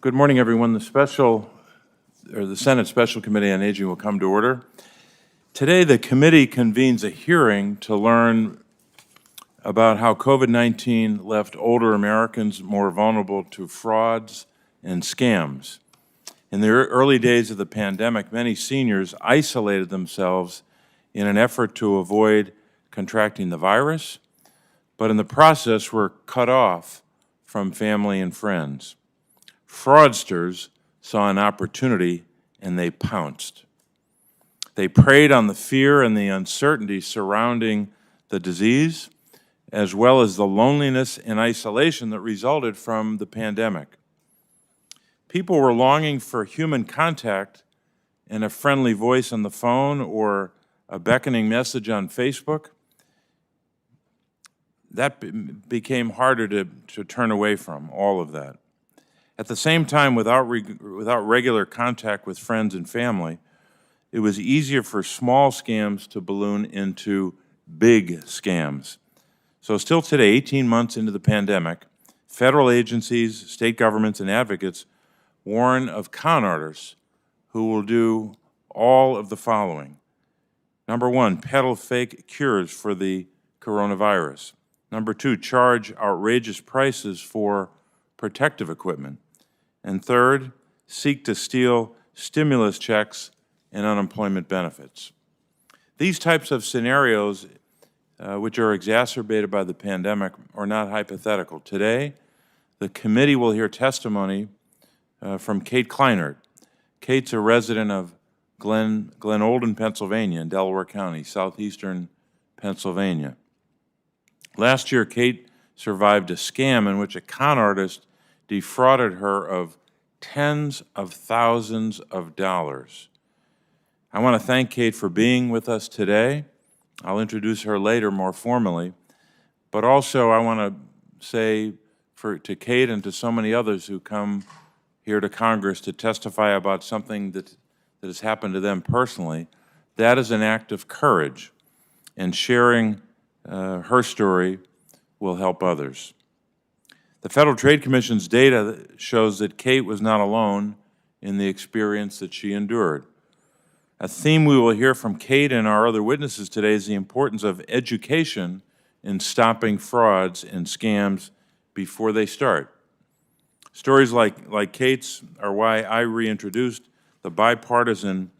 Good morning, everyone. The Senate Special Committee on Aging will come to order. Today, the committee convenes a hearing to learn about how COVID-19 left older Americans more vulnerable to frauds and scams. In the early days of the pandemic, many seniors isolated themselves in an effort to avoid contracting the virus, but in the process were cut off from family and friends. Fraudsters saw an opportunity and they pounced. They preyed on the fear and the uncertainty surrounding the disease, as well as the loneliness and isolation that resulted from the pandemic. People were longing for human contact and a friendly voice on the phone or a beckoning message on Facebook. That became harder to turn away from, all of that. At the same time, without regular contact with friends and family, it was easier for small scams to balloon into big scams. So still today, 18 months into the pandemic, federal agencies, state governments, and advocates warn of con artists who will do all of the following. Number one, peddle fake cures for the coronavirus. Number two, charge outrageous prices for protective equipment. And third, seek to steal stimulus checks and unemployment benefits. These types of scenarios, which are exacerbated by the pandemic, are not hypothetical. Today, the committee will hear testimony from Kate Kleinert. Kate's a resident of Glen Olden, Pennsylvania, in Delaware County, southeastern Pennsylvania. Last year, Kate survived a scam in which a con artist defrauded her of tens of thousands of dollars. I want to thank Kate for being with us today. I'll introduce her later more formally, but also I want to say to Kate and to so many others who come here to Congress to testify about something that has happened to them personally, that is an act of courage, and sharing her story will help others. The Federal Trade Commission's data shows that Kate was not alone in the experience that she endured. A theme we will hear from Kate and our other witnesses today is the importance of education in stopping frauds and scams before they start. Stories like Kate's are why I reintroduced the bipartisan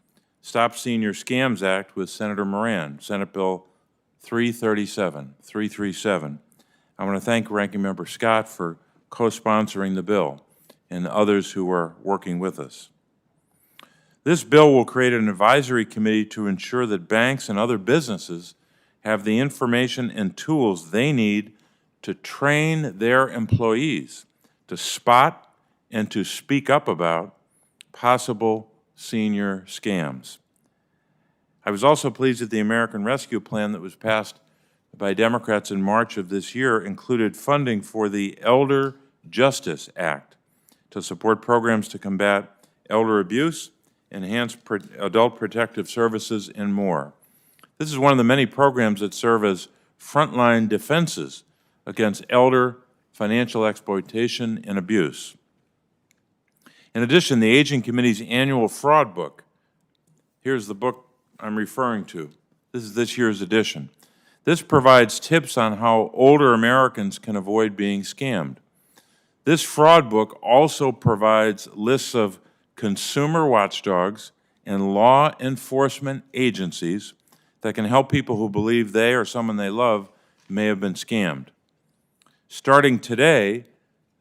Stop Senior Scams Act with Senator Moran, Senate Bill 337. I want to thank Ranking Member Scott for co-sponsoring the bill and others who are working with us. This bill will create an advisory committee to ensure that banks and other businesses have the information and tools they need to train their employees to spot and to speak up about possible senior scams. I was also pleased that the American Rescue Plan that was passed by Democrats in March of this year included funding for the Elder Justice Act to support programs to combat elder abuse, enhance adult protective services, and more. This is one of the many programs that serve as frontline defenses against elder financial exploitation and abuse. In addition, the Aging Committee's annual fraud book, here's the book I'm referring to. This is this year's edition. This provides tips on how older Americans can avoid being scammed. This fraud book also provides lists of consumer watchdogs and law enforcement agencies that can help people who believe they or someone they love may have been scammed. Starting today,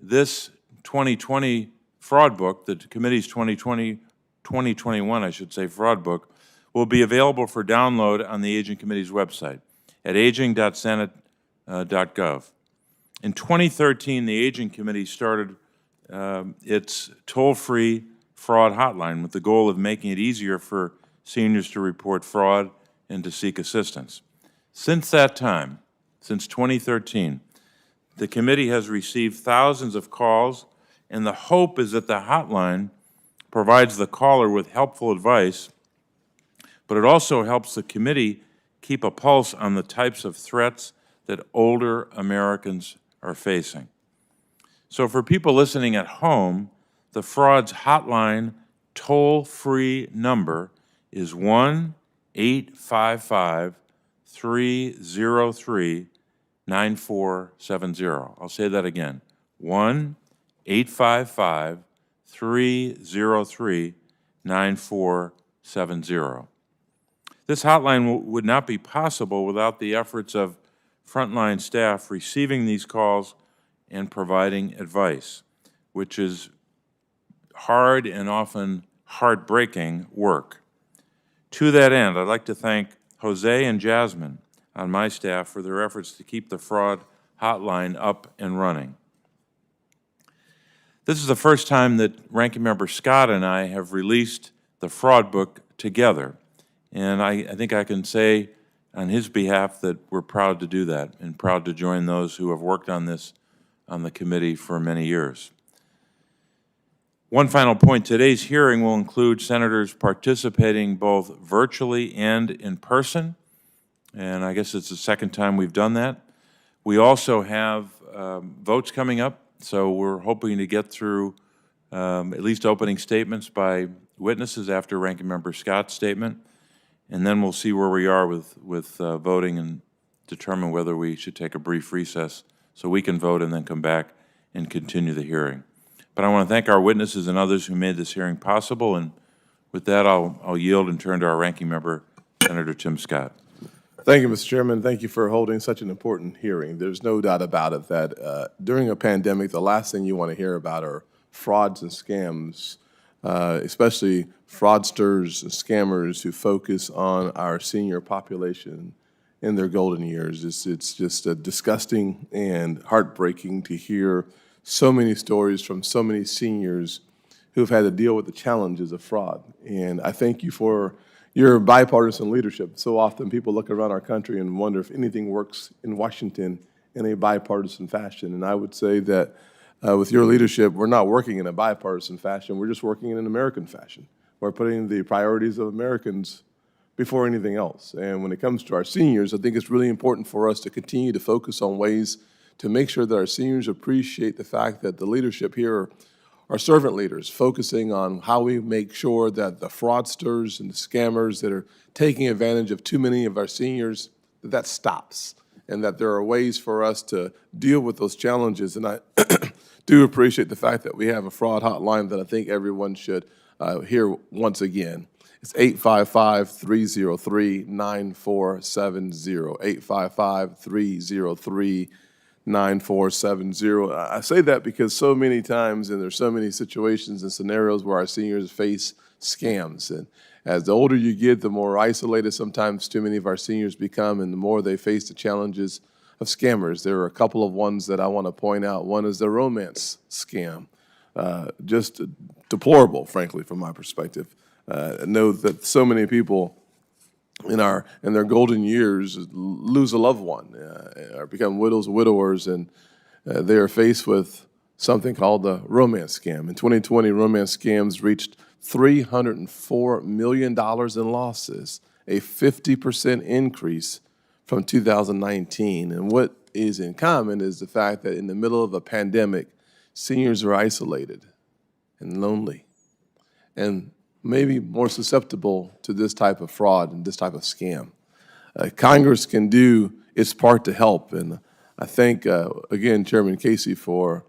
this 2020 fraud book, the committee's 2021 fraud book, will be available for download on the Aging Committee's website at aging.senate.gov. In 2013, the Aging Committee started its toll-free fraud hotline with the goal of making it easier for seniors to report fraud and to seek assistance. Since that time, since 2013, the committee has received thousands of calls, and the hope is that the hotline provides the caller with helpful advice, but it also helps the committee keep a pulse on the types of threats that older Americans are facing. So for people listening at home, The fraud's hotline toll-free number is 1-855-303-9470. I'll say that again, 1-855-303-9470. This hotline would not be possible without the efforts of frontline staff receiving these calls and providing advice, which is hard and often heartbreaking work. To that end, I'd like to thank Jose and Jasmine on my staff for their efforts to keep the fraud hotline up and running. This is the first time that Ranking Member Scott and I have released the fraud book together, and I think I can say on his behalf that we're proud to do that and proud to join those who have worked on this on the committee for many years. One final point, today's hearing will include senators participating both virtually and in person, and I guess it's the second time we've done that. We also have votes coming up, so we're hoping to get through at least opening statements by witnesses after Ranking Member Scott's statement, and then we'll see where we are with voting and determine whether we should take a brief recess so we can vote and then come back and continue the hearing. But I want to thank our witnesses and others who made this hearing possible, and with that, I'll yield and turn to our Ranking Member, Senator Tim Scott. Thank you, Mr. Chairman. Thank you for holding such an important hearing. There's no doubt about it that during a pandemic, the last thing you want to hear about are frauds and scams, especially fraudsters and scammers who focus on our senior population in their golden years. It's just disgusting and heartbreaking to hear so many stories from so many seniors who've had to deal with the challenges of fraud. And I thank you for your bipartisan leadership. So often people look around our country and wonder if anything works in Washington in a bipartisan fashion. And I would say that with your leadership, we're not working in a bipartisan fashion, we're just working in an American fashion. We're putting the priorities of Americans before anything else. And when it comes to our seniors, I think it's really important for us to continue to focus on ways to make sure that our seniors appreciate the fact that the leadership here are servant leaders, focusing on how we make sure that the fraudsters and the scammers that are taking advantage of too many of our seniors, that stops, and that there are ways for us to deal with those challenges. And I do appreciate the fact that we have a fraud hotline that I think everyone should hear once again. It's 855-303-9470, 855-303-9470. I say that because so many times, and there's so many situations and scenarios where our seniors face scams. And as the older you get, the more isolated sometimes too many of our seniors become, and the more they face the challenges of scammers. There are a couple of ones that I want to point out. One is the romance scam. Just deplorable, frankly, from my perspective. I know that so many people in their golden years lose a loved one, or become widows or widowers, and they are faced with something called the romance scam. In 2020, romance scams reached $304 million in losses, a 50% increase from 2019. And what is in common is the fact that in the middle of a pandemic, seniors are isolated and lonely, and maybe more susceptible to this type of fraud and this type of scam. Congress can do its part to help, and I thank, again, Chairman Casey for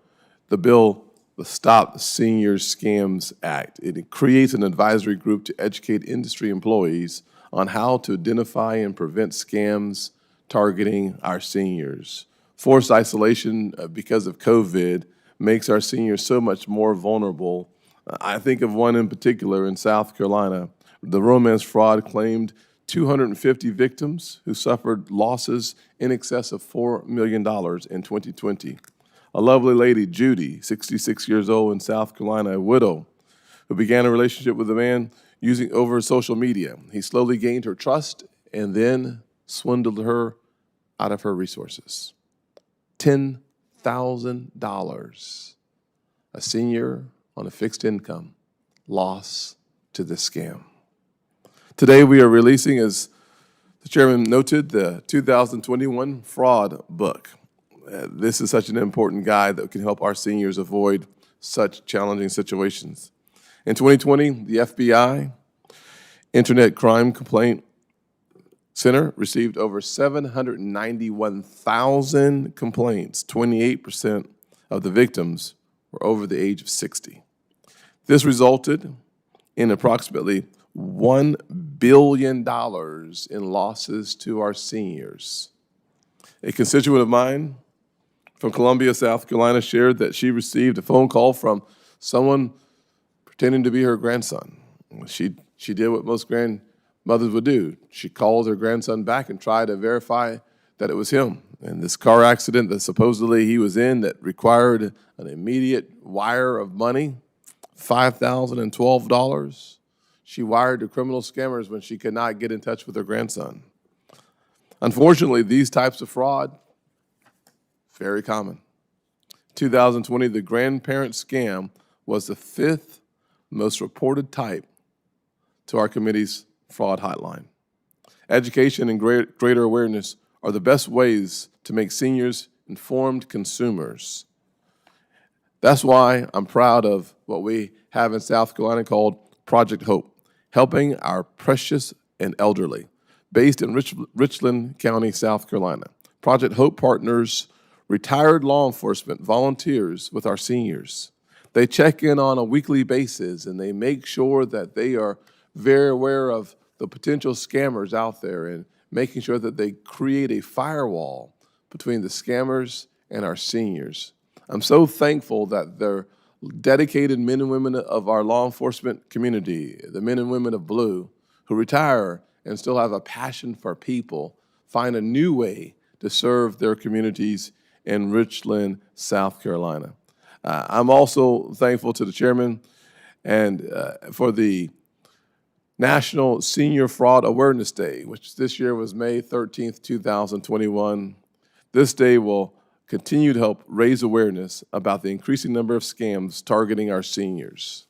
the bill, the Stop Seniors Scams Act. It creates an advisory group to educate industry employees on how to identify and prevent scams targeting our seniors. Forced isolation because of COVID makes our seniors so much more vulnerable. I think of one in particular in South Carolina. The romance fraud claimed 250 victims who suffered losses in excess of $4 million in 2020. A lovely lady, Judy, 66 years old in South Carolina, a widow, who began a relationship with a man using over social media. He slowly gained her trust and then swindled her out of her resources. $10,000. A senior on a fixed income, loss to the scam. Today we are releasing, as the chairman noted, the 2021 fraud book. This is such an important guide that can help our seniors avoid such challenging situations. In 2020, the FBI Internet Crime Complaint Center received over 791,000 complaints. 28% of the victims were over the age of 60. This resulted in approximately $1 billion in losses to our seniors. A constituent of mine from Columbia, South Carolina, shared that she received a phone call from someone pretending to be her grandson. She did what most grandmothers would do. She called her grandson back and tried to verify that it was him. And this car accident that supposedly he was in that required an immediate wire of money, $5,012, she wired to criminal scammers when she could not get in touch with her grandson. Unfortunately, these types of fraud, very common. 2020, the grandparent scam was the 5th most reported type to our committee's fraud hotline. Education and greater awareness are the best ways to make seniors informed consumers. That's why I'm proud of what we have in South Carolina called Project Hope, helping our precious and elderly, based in Richland County, South Carolina. Project Hope partners retired law enforcement volunteers with our seniors. They check in on a weekly basis and they make sure that they are very aware of the potential scammers out there and making sure that they create a firewall between the scammers and our seniors. I'm so thankful that they're dedicated men and women of our law enforcement community, the men and women of blue, who retire and still have a passion for people, find a new way to serve their communities in Richland, South Carolina. I'm also thankful to the chairman and for the National Senior Fraud Awareness Day, which this year was May 13th, 2021. This day will continue to help raise awareness about the increasing number of scams targeting our seniors.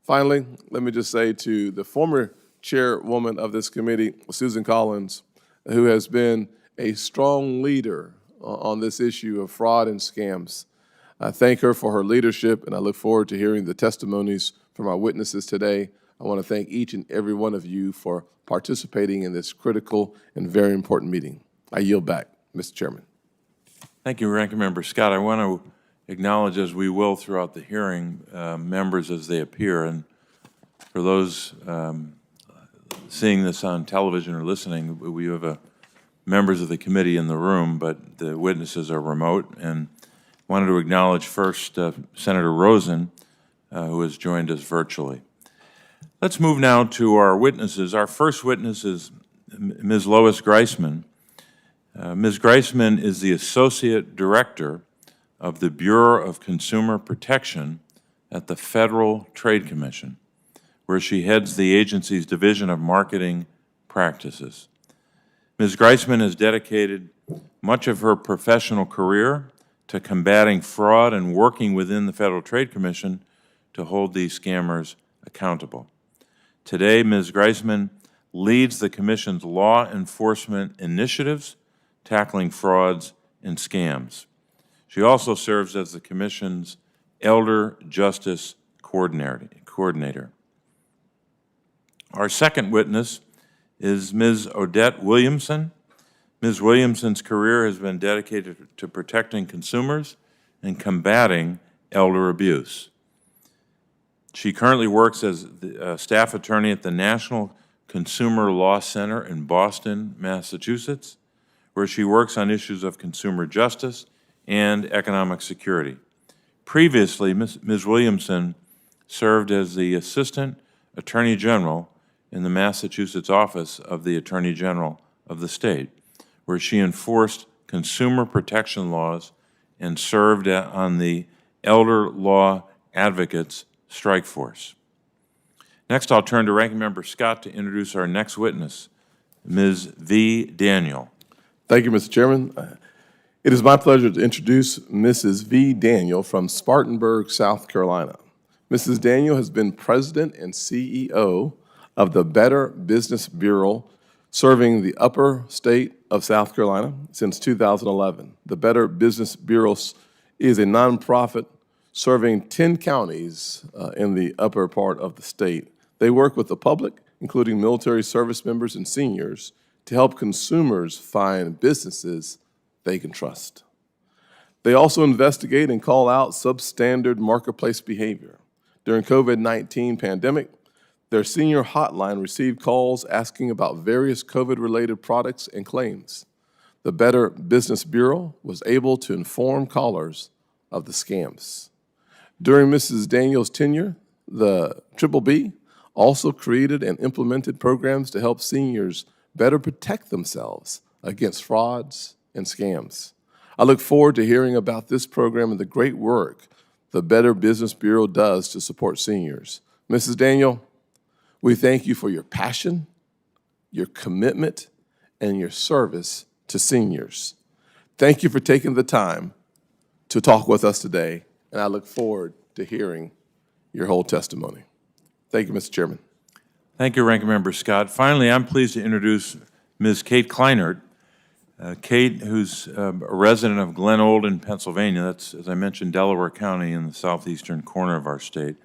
Finally, let me just say to the former chairwoman of this committee, Susan Collins, who has been a strong leader on this issue of fraud and scams. I thank her for her leadership, and I look forward to hearing the testimonies from our witnesses today. I want to thank each and every one of you for participating in this critical and very important meeting. I yield back, Mr. Chairman. Thank you, Ranking Member Scott. I want to acknowledge, as we will throughout the hearing, members as they appear. And for those seeing this on television or listening, we have members of the committee in the room, but the witnesses are remote. And wanted to acknowledge first Senator Rosen, who has joined us virtually. Let's move now to our witnesses. Our first witness is Ms. Lois Greisman. Ms. Greisman is the Associate Director of the Bureau of Consumer Protection at the Federal Trade Commission, where she heads the agency's Division of Marketing Practices. Ms. Greisman has dedicated much of her professional career to combating fraud and working within the Federal Trade Commission to hold these scammers accountable. Today, Ms. Greisman leads the Commission's law enforcement initiatives tackling frauds and scams. She also serves as the Commission's Elder Justice Coordinator. Our second witness is Ms. Odette Williamson. Ms. Williamson's career has been dedicated to protecting consumers and combating elder abuse. She currently works as the staff attorney at the National Consumer Law Center in Boston, Massachusetts, where she works on issues of consumer justice and economic security. Previously, Ms. Williamson served as the Assistant Attorney General in the Massachusetts office of the Attorney General of the state, where she enforced consumer protection laws and served on the Elder Law Advocates Strike Force. Next, I'll turn to Ranking Member Scott to introduce our next witness, Ms. V. Daniel. Thank you, Mr. Chairman. It is my pleasure to introduce Mrs. V. Daniel from Spartanburg, South Carolina. Mrs. Daniel has been president and CEO of the Better Business Bureau, serving the upper state of South Carolina since 2011. The Better Business Bureau is a nonprofit serving 10 counties in the upper part of the state. They work with the public, including military service members and seniors, to help consumers find businesses they can trust. They also investigate and call out substandard marketplace behavior. During COVID-19 pandemic, their senior hotline received calls asking about various COVID-related products and claims. The Better Business Bureau was able to inform callers of the scams. During Mrs. Daniels' tenure, the Bbb also created and implemented programs to help seniors better protect themselves against frauds and scams. I look forward to hearing about this program and the great work the Better Business Bureau does to support seniors. Mrs. Daniel, we thank you for your passion, your commitment, and your service to seniors. Thank you for taking the time to talk with us today, and I look forward to hearing your whole testimony. Thank you, Mr. Chairman. Thank you, Ranking Member Scott. Finally, I'm pleased to introduce Ms. Kate Kleinert. Kate, who's a resident of Glen Olden, Pennsylvania. That's, as I mentioned, Delaware County in the southeastern corner of our state.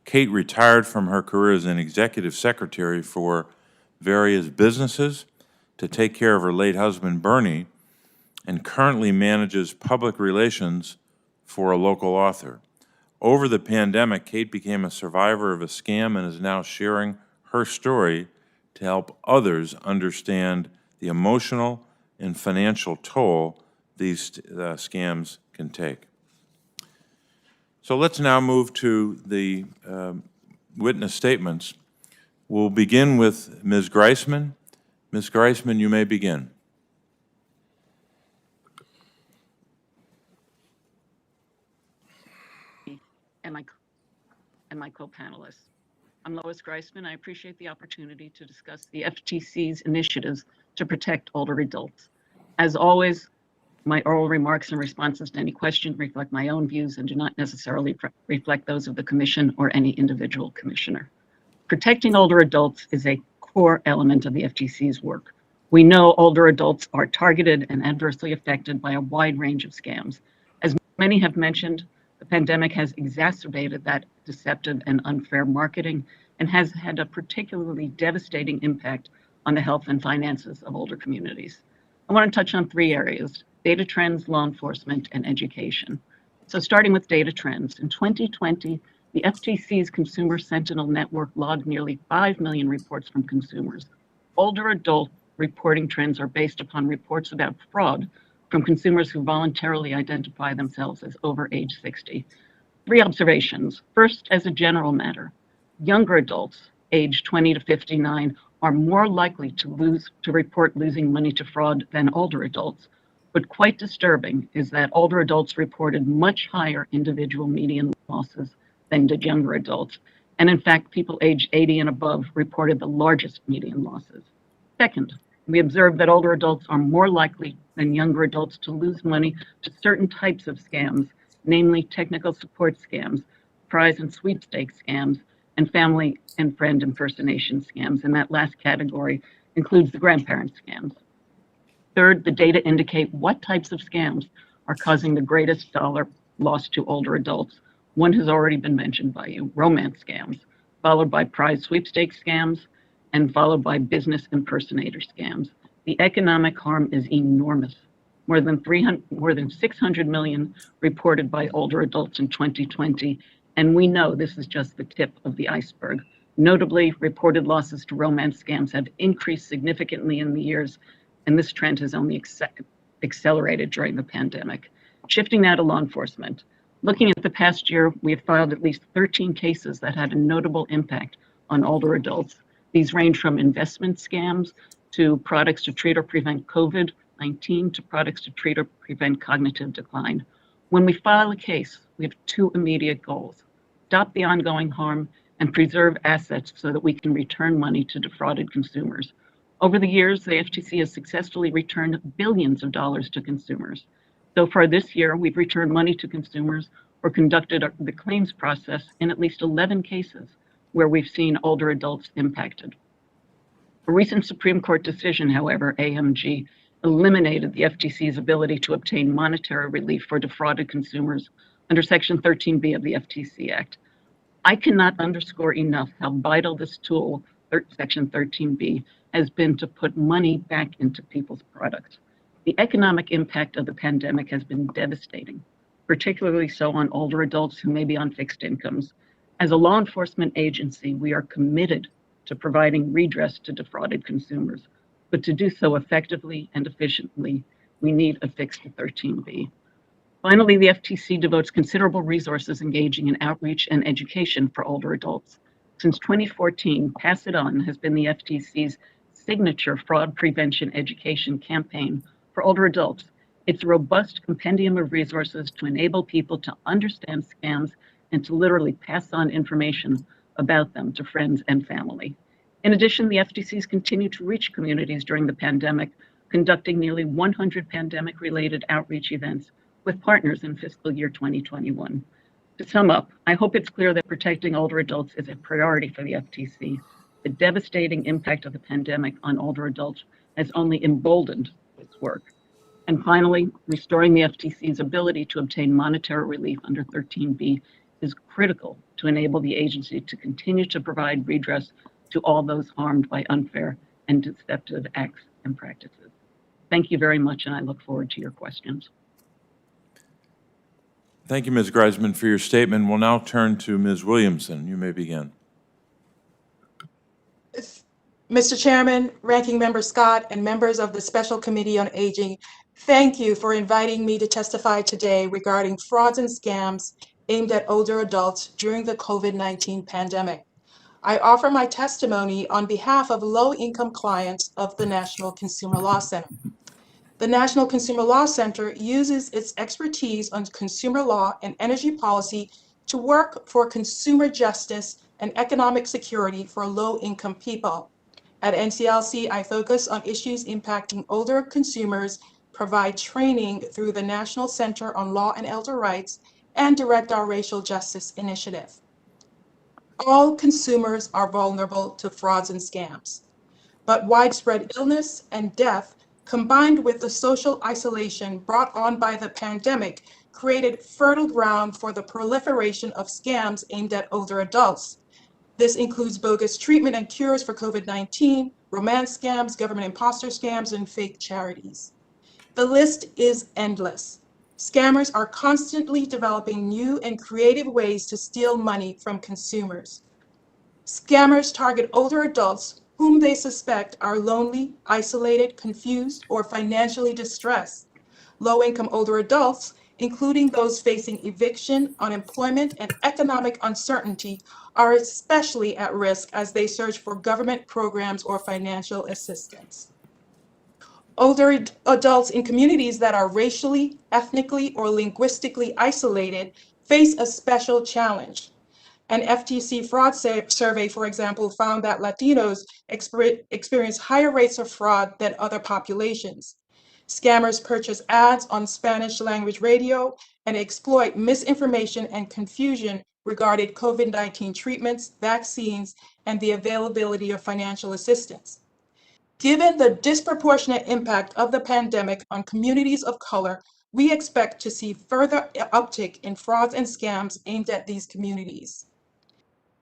Kate retired from her career as an executive secretary for various businesses to take care of her late husband, Bernie, and currently manages public relations for a local author. Over the pandemic, Kate became a survivor of a scam and is now sharing her story to help others understand the emotional and financial toll these scams can take. So let's now move to the witness statements. We'll begin with Ms. Greisman. Ms. Greisman, you may begin. And my co-panelists. I'm Lois Greisman. I appreciate the opportunity to discuss the FTC's initiatives to protect older adults. As always, my oral remarks and responses to any question reflect my own views and do not necessarily reflect those of the Commission or any individual commissioner. Protecting older adults is a core element of the FTC's work. We know older adults are targeted and adversely affected by a wide range of scams. As many have mentioned, the pandemic has exacerbated that deceptive and unfair marketing and has had a particularly devastating impact on the health and finances of older communities. I want to touch on three areas: data trends, law enforcement, and education. So starting with data trends, in 2020, the FTC's Consumer Sentinel Network logged nearly 5 million reports from consumers. Older adult reporting trends are based upon reports about fraud from consumers who voluntarily identify themselves as over age 60. Three observations. First, as a general matter, younger adults, age 20 to 59, are more likely to report losing money to fraud than older adults. But quite disturbing is that older adults reported much higher individual median losses than did younger adults. And in fact, people aged 80 and above reported the largest median losses. Second, we observed that older adults are more likely than younger adults to lose money to certain types of scams, namely technical support scams, prize and sweepstakes scams, and family and friend impersonation scams. And that last category includes the grandparent scams. Third, the data indicate what types of scams are causing the greatest dollar loss to older adults. One has already been mentioned by you: romance scams, followed by prize sweepstakes scams, and followed by business impersonator scams. The economic harm is enormous. More than 600 million reported by older adults in 2020, and we know this is just the tip of the iceberg. Notably, reported losses to romance scams have increased significantly in the years, and this trend has only accelerated during the pandemic. Shifting now to law enforcement. Looking at the past year, we have filed at least 13 cases that had a notable impact on older adults. These range from investment scams to products to treat or prevent COVID-19 to products to treat or prevent cognitive decline. When we file a case, we have two immediate goals: stop the ongoing harm and preserve assets so that we can return money to defrauded consumers. Over the years, the FTC has successfully returned billions of dollars to consumers. So far this year, we've returned money to consumers or conducted the claims process in at least 11 cases where we've seen older adults impacted. A recent Supreme Court decision, however, AMG, eliminated the FTC's ability to obtain monetary relief for defrauded consumers under Section 13B of the FTC Act. I cannot underscore enough how vital this tool, Section 13B, has been to put money back into people's products. The economic impact of the pandemic has been devastating, particularly so on older adults who may be on fixed incomes. As a law enforcement agency, we are committed to providing redress to defrauded consumers, but to do so effectively and efficiently, we need a fix to 13B. Finally, the FTC devotes considerable resources engaging in outreach and education for older adults. Since 2014, Pass It On has been the FTC's signature fraud prevention education campaign for older adults. It's a robust compendium of resources to enable people to understand scams and to literally pass on information about them to friends and family. In addition, the FTC's continued to reach communities during the pandemic, conducting nearly 100 pandemic-related outreach events with partners in fiscal year 2021. To sum up, I hope it's clear that protecting older adults is a priority for the FTC. The devastating impact of the pandemic on older adults has only emboldened its work. And finally, restoring the FTC's ability to obtain monetary relief under 13B is critical to enable the agency to continue to provide redress to all those harmed by unfair and deceptive acts and practices. Thank you very much, and I look forward to your questions. Thank you, Ms. Greisman, for your statement. We'll now turn to Ms. Williamson. You may begin. Mr. Chairman, Ranking Member Scott, and members of the Special Committee on Aging, thank you for inviting me to testify today regarding frauds and scams aimed at older adults during the COVID-19 pandemic. I offer my testimony on behalf of low-income clients of the National Consumer Law Center. The National Consumer Law Center uses its expertise on consumer law and energy policy to work for consumer justice and economic security for low-income people. At NCLC, I focus on issues impacting older consumers, provide training through the National Center on Law and Elder Rights, and direct our racial justice initiative. All consumers are vulnerable to frauds and scams, but widespread illness and death combined with the social isolation brought on by the pandemic created fertile ground for the proliferation of scams aimed at older adults. This includes bogus treatment and cures for COVID-19, romance scams, government imposter scams, and fake charities. The list is endless. Scammers are constantly developing new and creative ways to steal money from consumers. Scammers target older adults whom they suspect are lonely, isolated, confused, or financially distressed. Low-income older adults, including those facing eviction, unemployment, and economic uncertainty, are especially at risk as they search for government programs or financial assistance. Older adults in communities that are racially, ethnically, or linguistically isolated face a special challenge. An FTC fraud survey, for example, found that Latinos experience higher rates of fraud than other populations. Scammers purchase ads on Spanish language radio and exploit misinformation and confusion regarding COVID-19 treatments, vaccines, and the availability of financial assistance. Given the disproportionate impact of the pandemic on communities of color, we expect to see further uptick in frauds and scams aimed at these communities.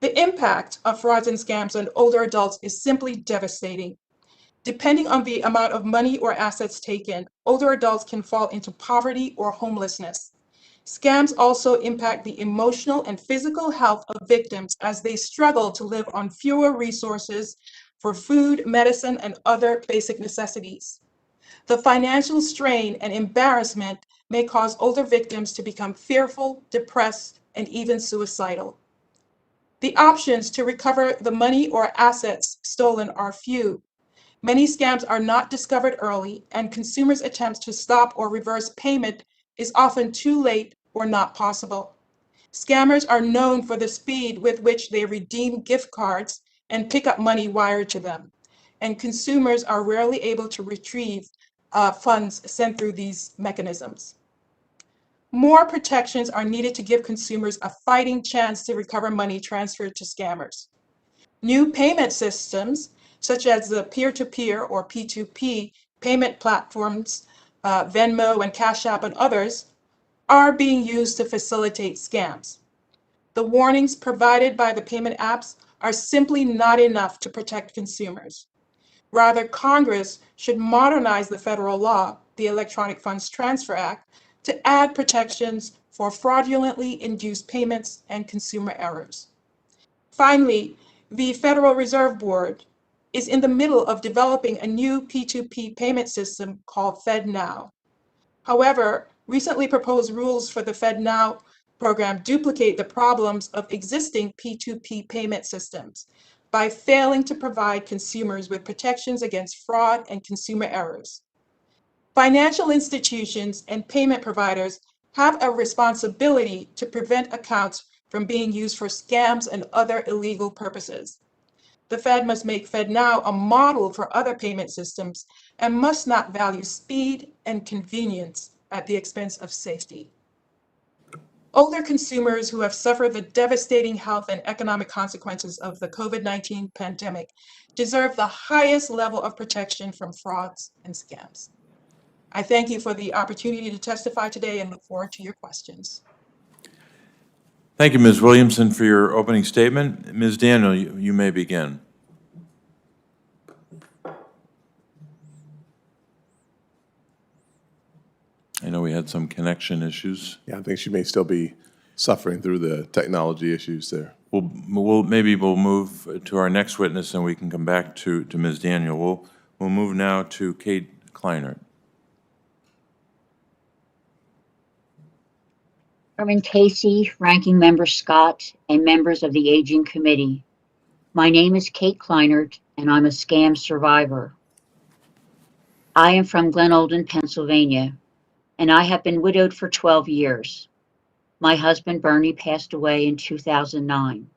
The impact of frauds and scams on older adults is simply devastating. Depending on the amount of money or assets taken, older adults can fall into poverty or homelessness. Scams also impact the emotional and physical health of victims as they struggle to live on fewer resources for food, medicine, and other basic necessities. The financial strain and embarrassment may cause older victims to become fearful, depressed, and even suicidal. The options to recover the money or assets stolen are few. Many scams are not discovered early, and consumers' attempts to stop or reverse payment is often too late or not possible. Scammers are known for the speed with which they redeem gift cards and pick up money wired to them, and consumers are rarely able to retrieve funds sent through these mechanisms. More protections are needed to give consumers a fighting chance to recover money transferred to scammers. New payment systems, such as the peer-to-peer or P2P payment platforms, Venmo and Cash App and others, are being used to facilitate scams. The warnings provided by the payment apps are simply not enough to protect consumers. Rather, Congress should modernize the federal law, the Electronic Funds Transfer Act, to add protections for fraudulently induced payments and consumer errors. Finally, the Federal Reserve Board is in the middle of developing a new P2P payment system called FedNow. However, recently proposed rules for the FedNow program duplicate the problems of existing P2P payment systems by failing to provide consumers with protections against fraud and consumer errors. Financial institutions and payment providers have a responsibility to prevent accounts from being used for scams and other illegal purposes. The Fed must make FedNow a model for other payment systems and must not value speed and convenience at the expense of safety. Older consumers who have suffered the devastating health and economic consequences of the COVID-19 pandemic deserve the highest level of protection from frauds and scams. I thank you for the opportunity to testify today and look forward to your questions. Thank you, Ms. Williamson, for your opening statement. Ms. Daniel, you may begin. I know we had some connection issues. Yeah, I think she may still be suffering through the technology issues there. Maybe we'll move to our next witness, and we can come back to Ms. Daniel. We'll move now to Kate Kleinert. Chairman Casey, Ranking Member Scott, and members of the Aging Committee. My name is Kate Kleinert, and I'm a scam survivor. I am from Glen Olden, Pennsylvania, and I have been widowed for 12 years. My husband, Bernie, passed away in 2009.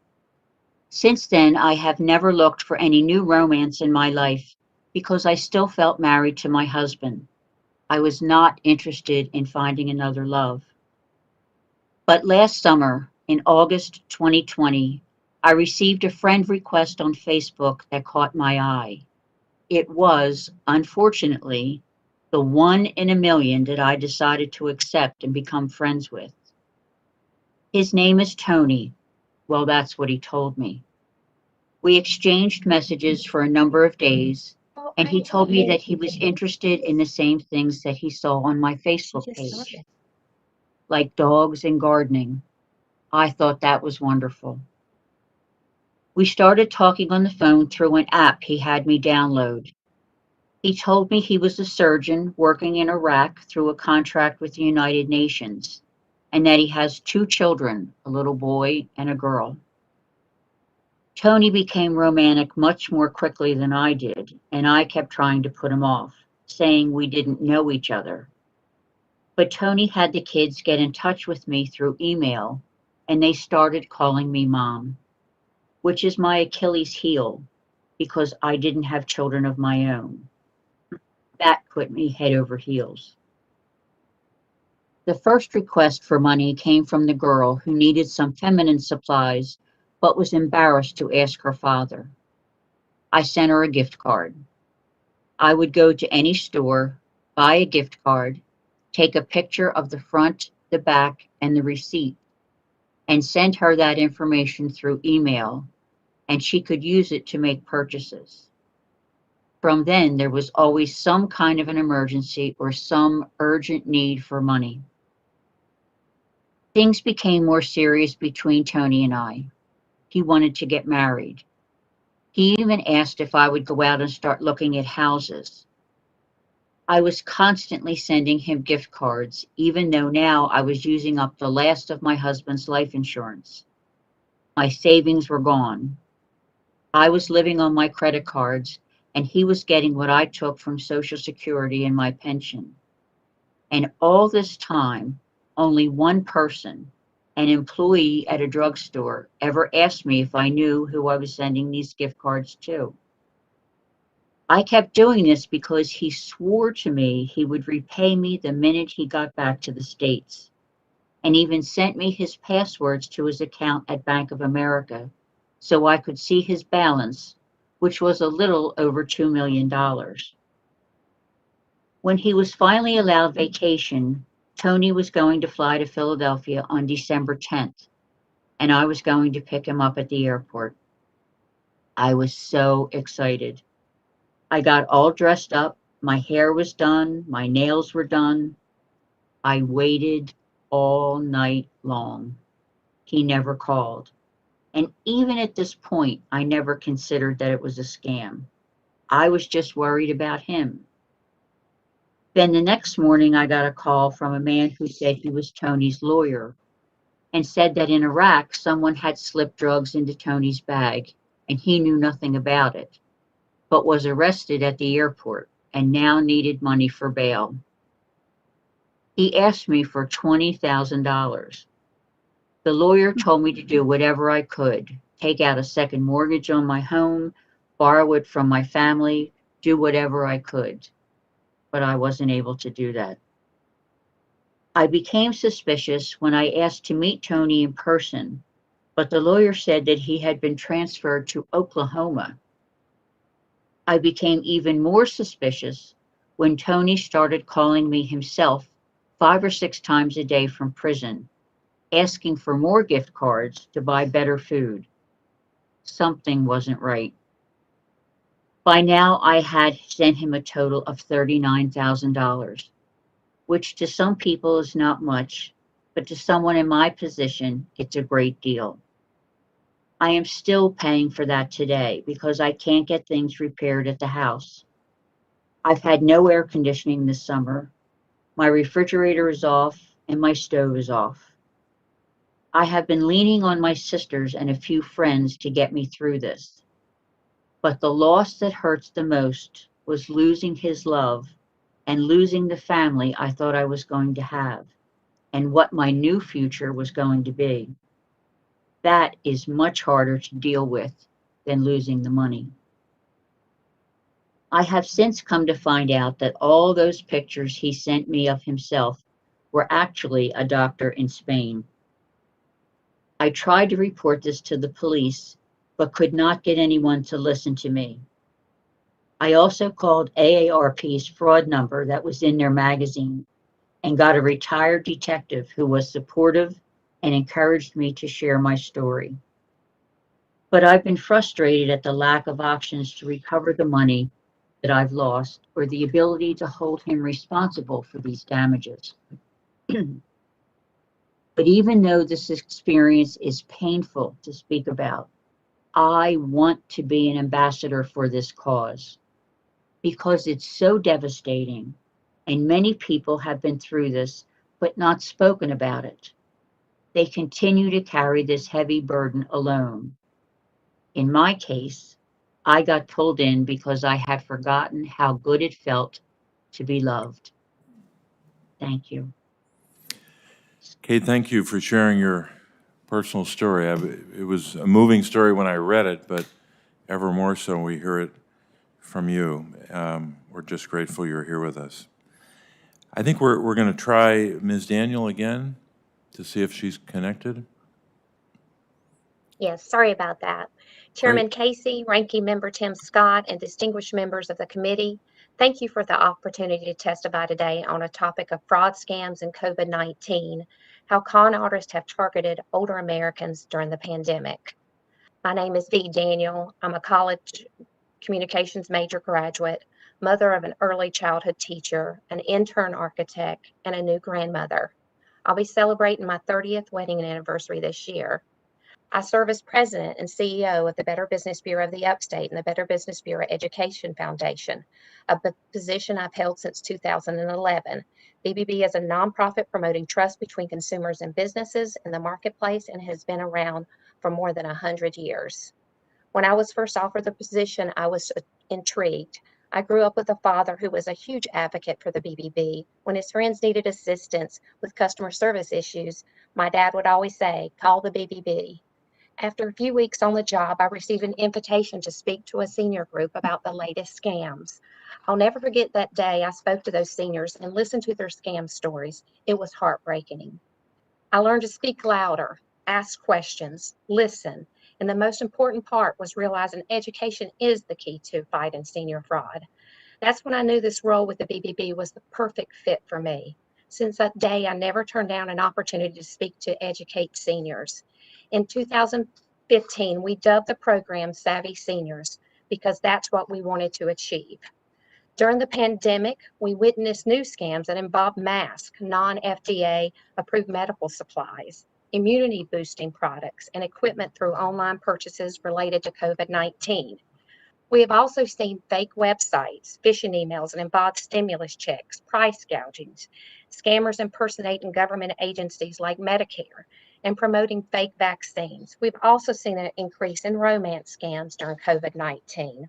Since then, I have never looked for any new romance in my life because I still felt married to my husband. I was not interested in finding another love. But last summer, in August 2020, I received a friend request on Facebook that caught my eye. It was, unfortunately, the one in a million that I decided to accept and become friends with. His name is Tony. Well, that's what he told me. We exchanged messages for a number of days, and he told me that he was interested in the same things that he saw on my Facebook page, like dogs and gardening. I thought that was wonderful. We started talking on the phone through an app he had me download. He told me he was a surgeon working in Iraq through a contract with the United Nations, and that he has 2 children, a little boy and a girl. Tony became romantic much more quickly than I did, and I kept trying to put him off, saying we didn't know each other. But Tony had the kids get in touch with me through email, and they started calling me Mom, which is my Achilles heel because I didn't have children of my own. That put me head over heels. The first request for money came from the girl who needed some feminine supplies but was embarrassed to ask her father. I sent her a gift card. I would go to any store, buy a gift card, take a picture of the front, the back, and the receipt, and send her that information through email, and she could use it to make purchases. From then, there was always some kind of an emergency or some urgent need for money. Things became more serious between Tony and I. He wanted to get married. He even asked if I would go out and start looking at houses. I was constantly sending him gift cards, even though now I was using up the last of my husband's life insurance. My savings were gone. I was living on my credit cards, and he was getting what I took from Social Security and my pension. And all this time, only one person, an employee at a drugstore, ever asked me if I knew who I was sending these gift cards to. I kept doing this because he swore to me he would repay me the minute he got back to the States, and even sent me his passwords to his account at Bank of America so I could see his balance, which was a little over $2 million. When he was finally allowed vacation, Tony was going to fly to Philadelphia on December 10th, and I was going to pick him up at the airport. I was so excited. I got all dressed up. My hair was done. My nails were done. I waited all night long. He never called. And even at this point, I never considered that it was a scam. I was just worried about him. Then the next morning, I got a call from a man who said he was Tony's lawyer and said that in Iraq, someone had slipped drugs into Tony's bag and he knew nothing about it, but was arrested at the airport and now needed money for bail. He asked me for $20,000. The lawyer told me to do whatever I could, take out a second mortgage on my home, borrow it from my family, do whatever I could. But I wasn't able to do that. I became suspicious when I asked to meet Tony in person, but the lawyer said that he had been transferred to Oklahoma. I became even more suspicious when Tony started calling me himself 5 or 6 times a day from prison, asking for more gift cards to buy better food. Something wasn't right. By now, I had sent him a total of $39,000, which to some people is not much, but to someone in my position, it's a great deal. I am still paying for that today because I can't get things repaired at the house. I've had no air conditioning this summer. My refrigerator is off and my stove is off. I have been leaning on my sisters and a few friends to get me through this. But the loss that hurts the most was losing his love and losing the family I thought I was going to have and what my new future was going to be. That is much harder to deal with than losing the money. I have since come to find out that all those pictures he sent me of himself were actually a doctor in Spain. I tried to report this to the police, but could not get anyone to listen to me. I also called AARP's fraud number that was in their magazine and got a retired detective who was supportive and encouraged me to share my story. But I've been frustrated at the lack of options to recover the money that I've lost or the ability to hold him responsible for these damages. But even though this experience is painful to speak about, I want to be an ambassador for this cause because it's so devastating and many people have been through this but not spoken about it. They continue to carry this heavy burden alone. In my case, I got pulled in because I had forgotten how good it felt to be loved. Thank you. Kate, thank you for sharing your personal story. It was a moving story when I read it, but ever more so when we hear it from you. We're just grateful you're here with us. I think we're going to try Ms. Daniel again to see if she's connected. Yes, sorry about that. Chairman Casey, Ranking Member Tim Scott, and distinguished members of the committee, thank you for the opportunity to testify today on a topic of fraud scams and COVID-19, how con artists have targeted older Americans during the pandemic. My name is Dee Daniel. I'm a college communications major graduate, mother of an early childhood teacher, an intern architect, and a new grandmother. I'll be celebrating my 30th wedding anniversary this year. I serve as president and CEO of the Better Business Bureau of the Upstate and the Better Business Bureau Education Foundation, a position I've held since 2011. BBB is a nonprofit promoting trust between consumers and businesses in the marketplace and has been around for more than 100 years. When I was first offered the position, I was intrigued. I grew up with a father who was a huge advocate for the BBB. When his friends needed assistance with customer service issues, my dad would always say, "Call the BBB." After a few weeks on the job, I received an invitation to speak to a senior group about the latest scams. I'll never forget that day I spoke to those seniors and listened to their scam stories. It was heartbreaking. I learned to speak louder, ask questions, listen, and the most important part was realizing education is the key to fighting senior fraud. That's when I knew this role with the BBB was the perfect fit for me. Since that day, I never turned down an opportunity to speak to educate seniors. In 2015, we dubbed the program Savvy Seniors because that's what we wanted to achieve. During the pandemic, we witnessed new scams that involved masks, non-FDA approved medical supplies, immunity boosting products, and equipment through online purchases related to COVID-19. We have also seen fake websites, phishing emails, and involved stimulus checks, price gougings, scammers impersonating government agencies like Medicare, and promoting fake vaccines. We've also seen an increase in romance scams during COVID-19.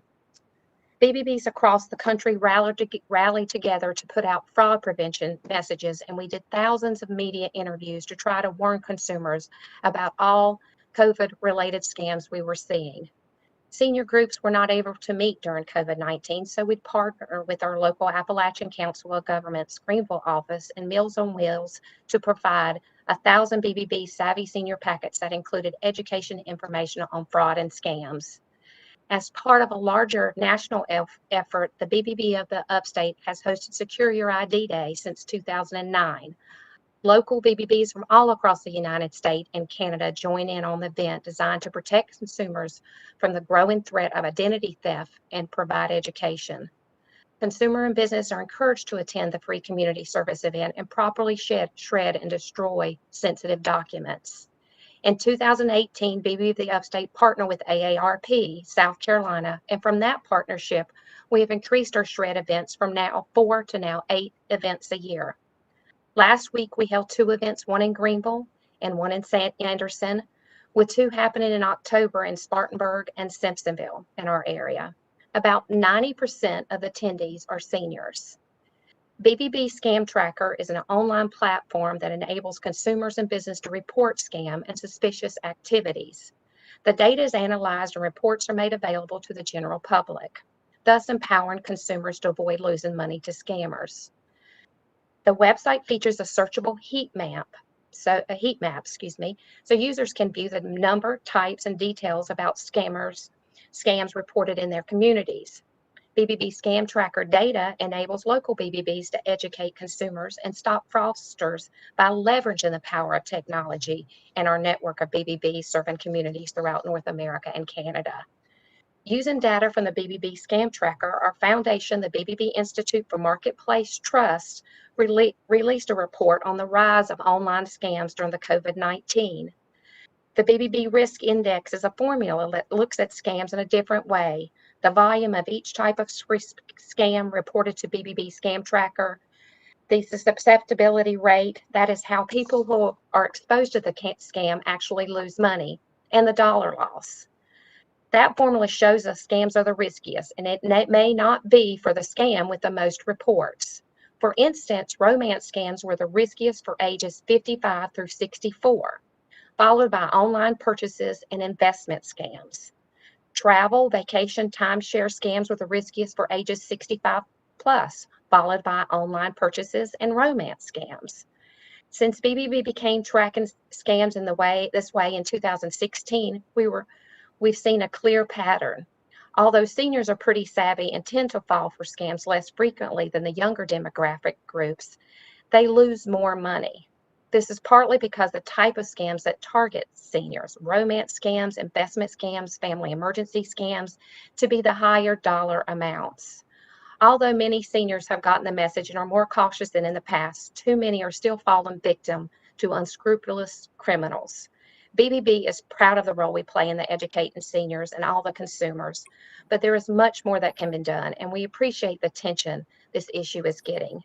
BBBs across the country rallied together to put out fraud prevention messages, and we did thousands of media interviews to try to warn consumers about all COVID-related scams we were seeing. Senior groups were not able to meet during COVID-19, so we'd partner with our local Appalachian Council of Governments Greenville office and Meals on Wheels to provide 1,000 BBB Savvy Senior packets that included education information on fraud and scams. As part of a larger national effort, the BBB of the Upstate has hosted Secure Your ID Day since 2009. Local BBBs from all across the United States and Canada join in on the event designed to protect consumers from the growing threat of identity theft and provide education. Consumer and business are encouraged to attend the free community service event and properly shred and destroy sensitive documents. In 2018, BBB of the Upstate partnered with AARP, South Carolina, and from that partnership, we have increased our shred events from now 4 to now 8 events a year. Last week, we held 2 events, one in Greenville and one in St. Anderson, with 2 happening in October in Spartanburg and Simpsonville in our area. About 90% of attendees are seniors. Bbb Scam Tracker is an online platform that enables consumers and business to report scam and suspicious activities. The data is analyzed and reports are made available to the general public, thus empowering consumers to avoid losing money to scammers. The website features a searchable heat map, so users can view the number, types, and details about scams reported in their communities. Bbb Scam Tracker data enables local BBBs to educate consumers and stop fraudsters by leveraging the power of technology and our network of BBBs serving communities throughout North America and Canada. Using data from the Bbb Scam Tracker, our foundation, the BBB Institute for Marketplace Trust, released a report on the rise of online scams during the COVID-19. The Bbb Risk Index is a formula that looks at scams in a different way. The volume of each type of scam reported to Bbb Scam Tracker, the susceptibility rate, that is how people who are exposed to the scam actually lose money, and the dollar loss. That formula shows us scams are the riskiest, and it may not be for the scam with the most reports. For instance, romance scams were the riskiest for ages 55 through 64, followed by online purchases and investment scams. Travel, vacation, timeshare scams were the riskiest for ages 65 plus, followed by online purchases and romance scams. Since BBB began tracking scams in this way in 2016, we've seen a clear pattern. Although seniors are pretty savvy and tend to fall for scams less frequently than the younger demographic groups, they lose more money. This is partly because the type of scams that target seniors, romance scams, investment scams, family emergency scams, to be the higher dollar amounts. Although many seniors have gotten the message and are more cautious than in the past, too many are still falling victim to unscrupulous criminals. BBB is proud of the role we play in the educating seniors and all the consumers, but there is much more that can be done, and we appreciate the attention this issue is getting.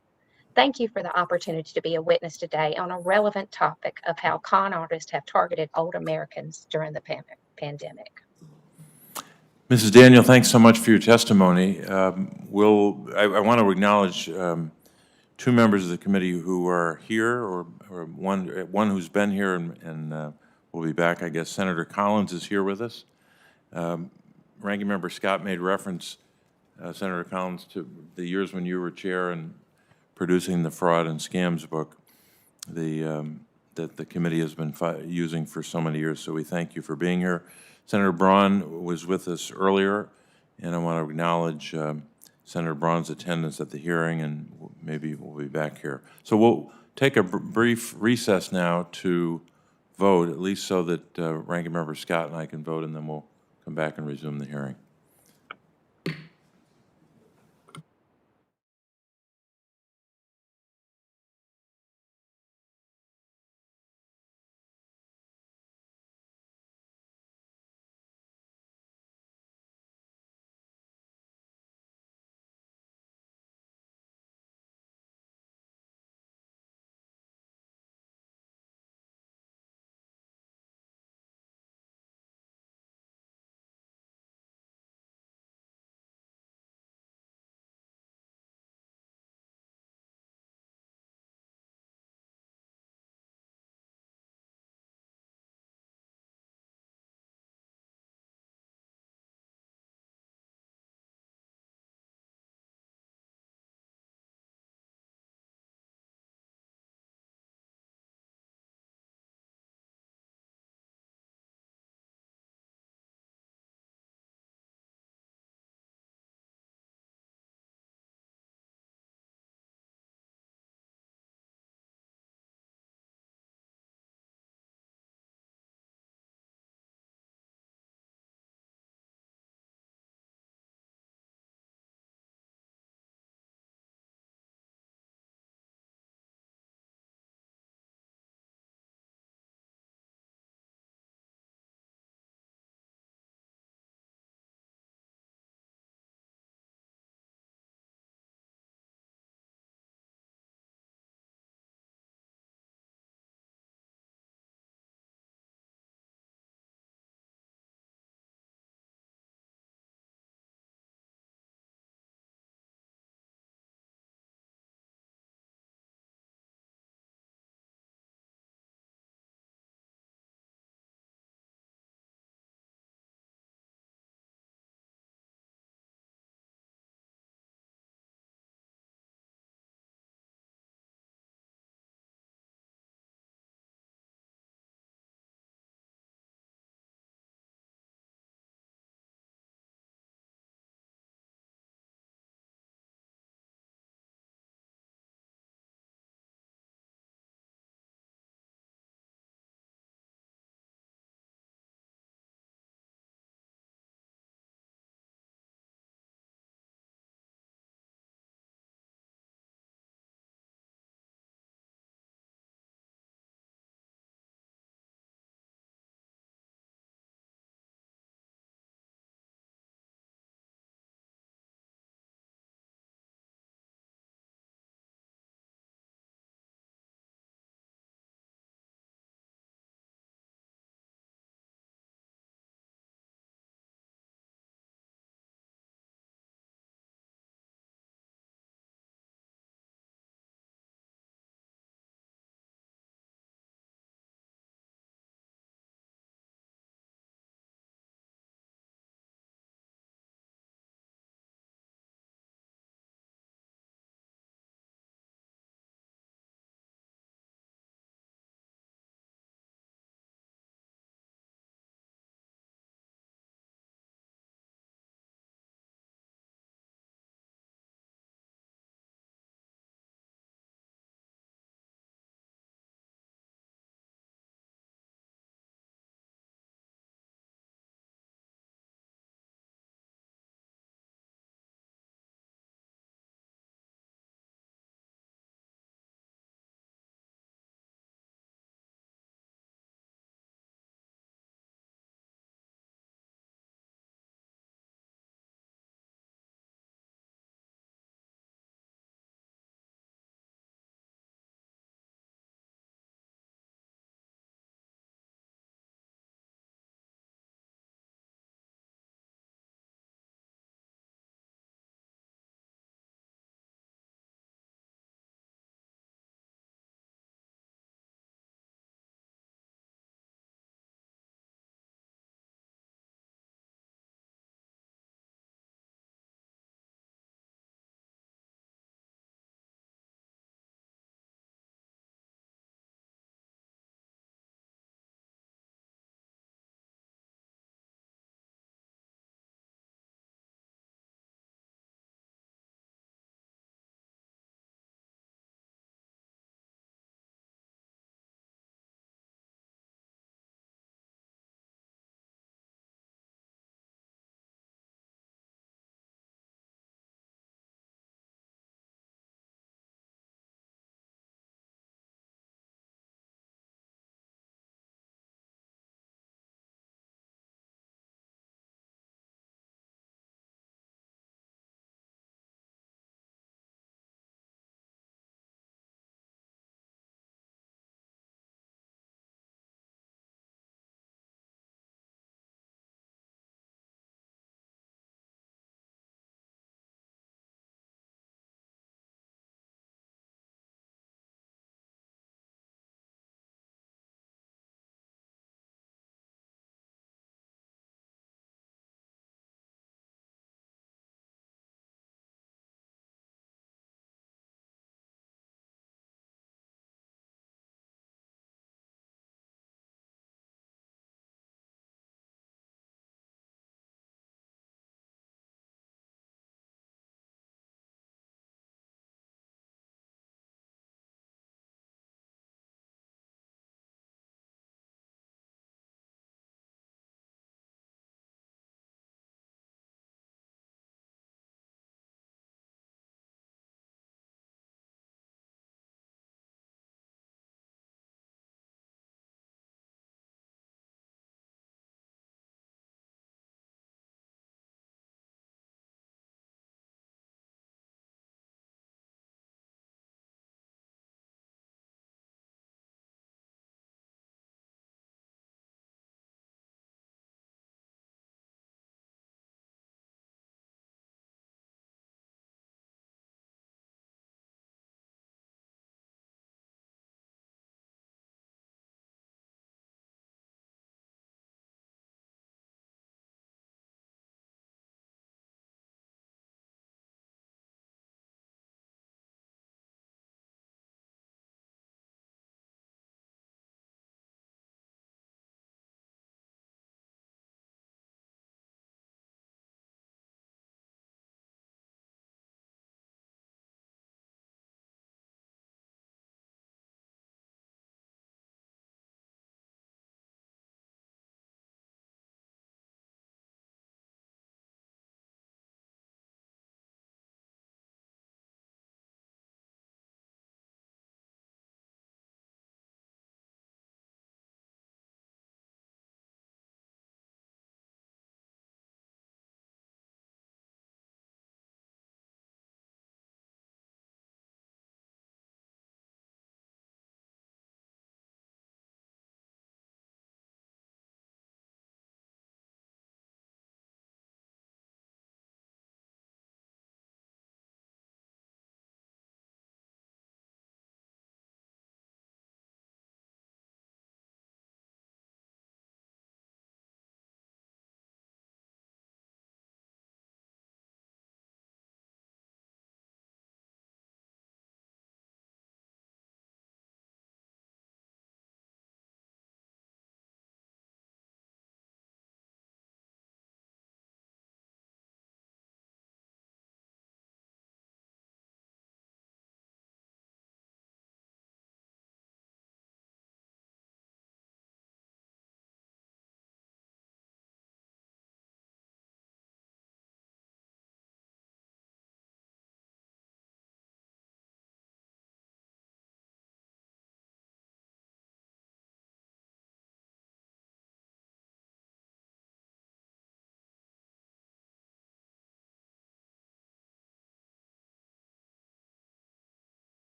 Thank you for the opportunity to be a witness today on a relevant topic of how con artists have targeted old Americans during the pandemic. Mrs. Daniel, thanks so much for your testimony. I want to acknowledge 2 members of the committee who are here, or one who's been here and will be back, I guess. Senator Collins is here with us. Ranking Member Scott made reference, Senator Collins, to the years when you were chair and producing the Fraud and Scams book that the committee has been using for so many years, so we thank you for being here. Senator Braun was with us earlier, and I want to acknowledge Senator Braun's attendance at the hearing, and maybe we'll be back here. So we'll take a brief recess now to vote, at least so that Ranking Member Scott and I can vote, and then we'll come back and resume the hearing.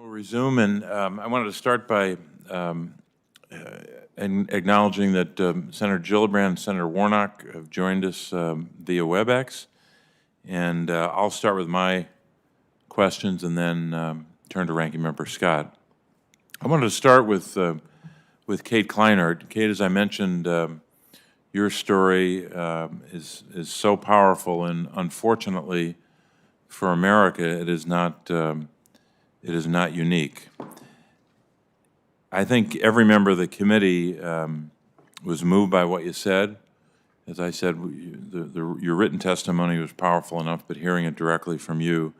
We'll resume, and I wanted to start by acknowledging that Senator Gillibrand and Senator Warnock have joined us via WebEx, and I'll start with my questions and then turn to Ranking Member Scott. I wanted to start with Kate Kleinert. Kate, as I mentioned, your story is so powerful, and unfortunately for America, it is not unique. I think every member of the committee was moved by what you said. As I said, your written testimony was powerful enough, but hearing it directly from you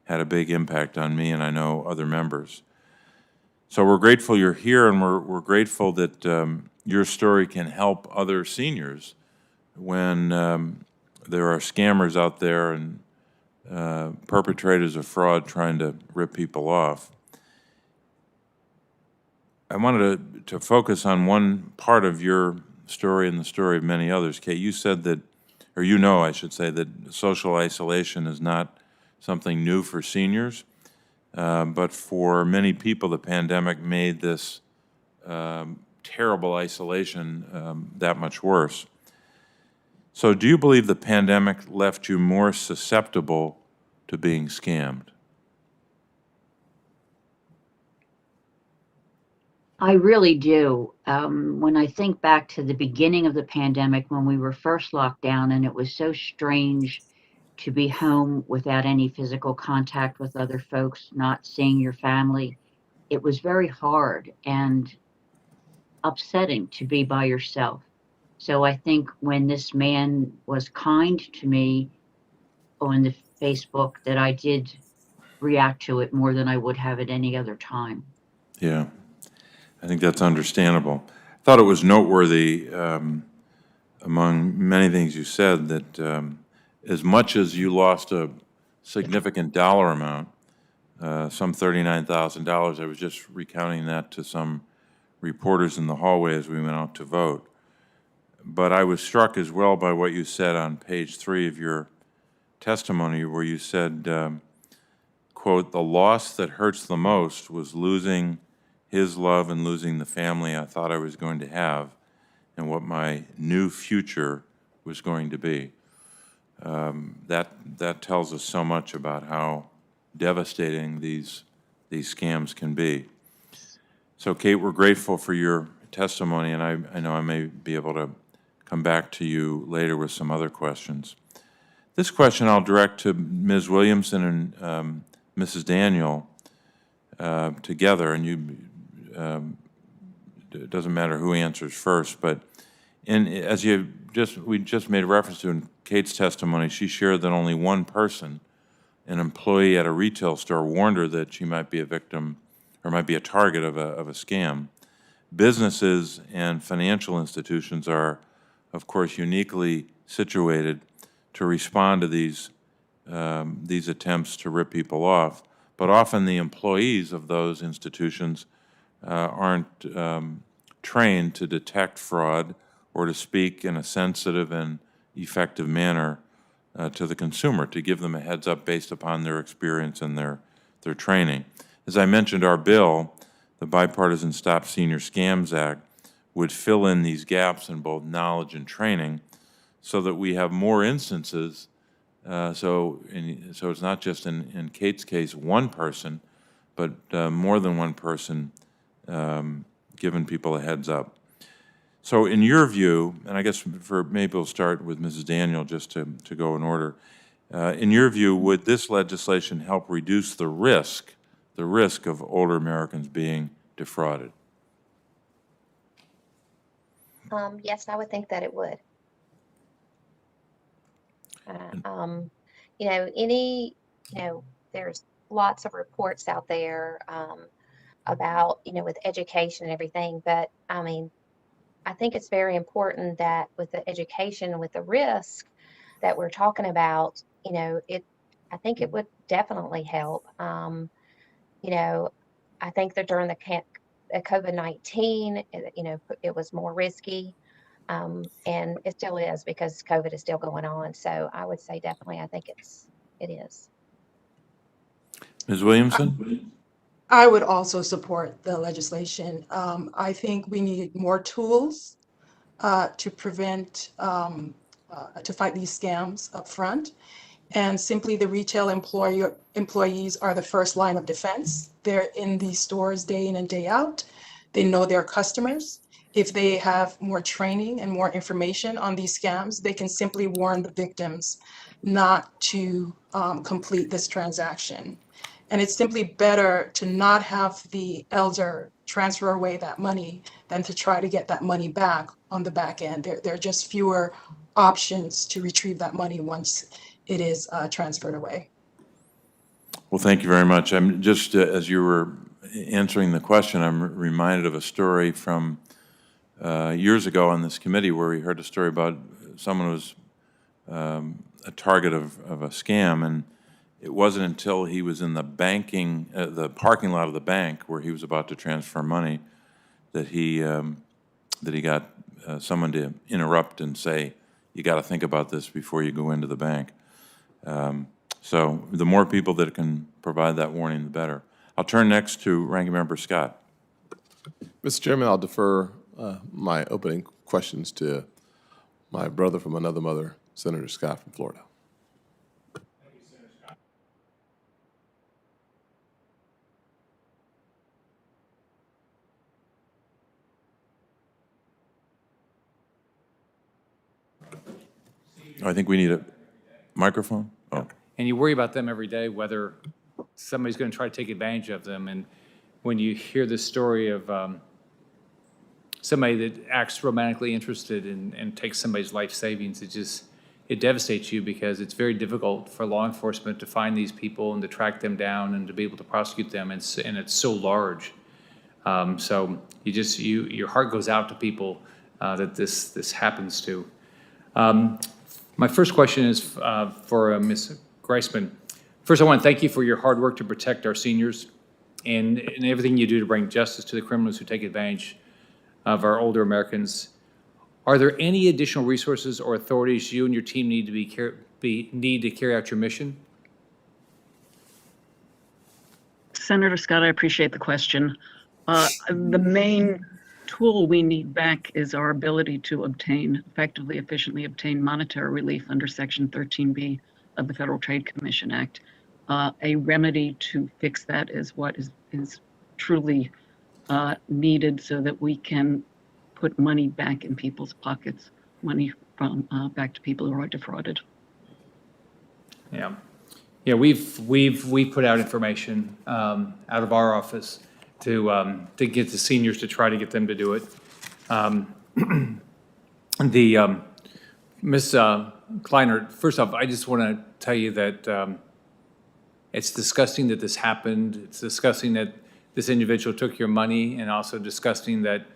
had a big impact on me, and I know other members. So we're grateful you're here, and we're grateful that your story can help other seniors when there are scammers out there and perpetrators of fraud trying to rip people off. I wanted to focus on one part of your story and the story of many others. Kate, you said that, or you know, I should say, that social isolation is not something new for seniors, but for many people, the pandemic made this terrible isolation that much worse. So do you believe the pandemic left you more susceptible to being scammed? I really do. When I think back to the beginning of the pandemic, when we were first locked down, and it was so strange to be home without any physical contact with other folks, not seeing your family, it was very hard and upsetting to be by yourself. So I think when this man was kind to me on the Facebook, that I did react to it more than I would have at any other time. Yeah, I think that's understandable. I thought it was noteworthy, among many things you said, that as much as you lost a significant dollar amount, some $39,000, I was just recounting that to some reporters in the hallway as we went out to vote. But I was struck as well by what you said on page 3 of your testimony, where you said, quote, "The loss that hurts the most was losing his love and losing the family I thought I was going to have and what my new future was going to be." That tells us so much about how devastating these scams can be. So, Kate, we're grateful for your testimony, and I know I may be able to come back to you later with some other questions. This question I'll direct to Ms. Williamson and Mrs. Daniel together, and it doesn't matter who answers first, but as we just made reference to in Kate's testimony, she shared that only one person, an employee at a retail store, warned her that she might be a victim or might be a target of a scam. Businesses and financial institutions are, of course, uniquely situated to respond to these attempts to rip people off, but often the employees of those institutions aren't trained to detect fraud or to speak in a sensitive and effective manner to the consumer, to give them a heads up based upon their experience and their training. As I mentioned, our bill, the Bipartisan Stop Senior Scams Act, would fill in these gaps in both knowledge and training so that we have more instances. So it's not just in Kate's case one person, but more than one person giving people a heads up. So in your view, and I guess maybe we'll start with Mrs. Daniel just to go in order. In your view, would this legislation help reduce the risk of older Americans being defrauded? Yes, I would think that it would. There's lots of reports out there about, with education and everything, but I mean, I think it's very important that with the education and with the risk that we're talking about, I think it would definitely help. I think that during the COVID-19, it was more risky, and it still is because COVID is still going on. So I would say definitely, I think it is. Ms. Williamson? I would also support the legislation. I think we need more tools to prevent, to fight these scams up front. And simply the retail employees are the first line of defense. They're in these stores day in and day out. They know their customers. If they have more training and more information on these scams, they can simply warn the victims not to complete this transaction. And it's simply better to not have the elder transfer away that money than to try to get that money back on the back end. There are just fewer options to retrieve that money once it is transferred away. Well, thank you very much. I'm just, as you were answering the question, I'm reminded of a story from years ago on this committee where we heard a story about someone who was a target of a scam, and it wasn't until he was in the parking lot of the bank where he was about to transfer money that he got someone to interrupt and say, "You got to think about this before you go into the bank." So the more people that can provide that warning, the better. I'll turn next to Ranking Member Scott. Mr. Chairman, I'll defer my opening questions to my brother from another mother, Senator Scott from Florida. I think we need a microphone. Oh. And you worry about them every day, whether somebody's going to try to take advantage of them. And when you hear the story of somebody that acts romantically interested and takes somebody's life savings, it devastates you, because it's very difficult for law enforcement to find these people and to track them down and to be able to prosecute them. And it's so large. So your heart goes out to people that this happens to. My first question is for Ms. Greisman. First, I want to thank you for your hard work to protect our seniors and everything you do to bring justice to the criminals who take advantage of our older Americans. Are there any additional resources or authorities you and your team need to carry out your mission? Senator Scott, I appreciate the question. The main tool we need back is our ability to effectively, efficiently obtain monetary relief under Section 13B of the Federal Trade Commission Act. A remedy to fix that is what is truly needed, so that we can put money back in people's pockets, money from back to people who are defrauded. Yeah, we've put out information out of our office to get the seniors, to try to get them to do it. Ms. Kleinert, first off, I just want to tell you that it's disgusting that this happened. It's disgusting that this individual took your money, and also disgusting that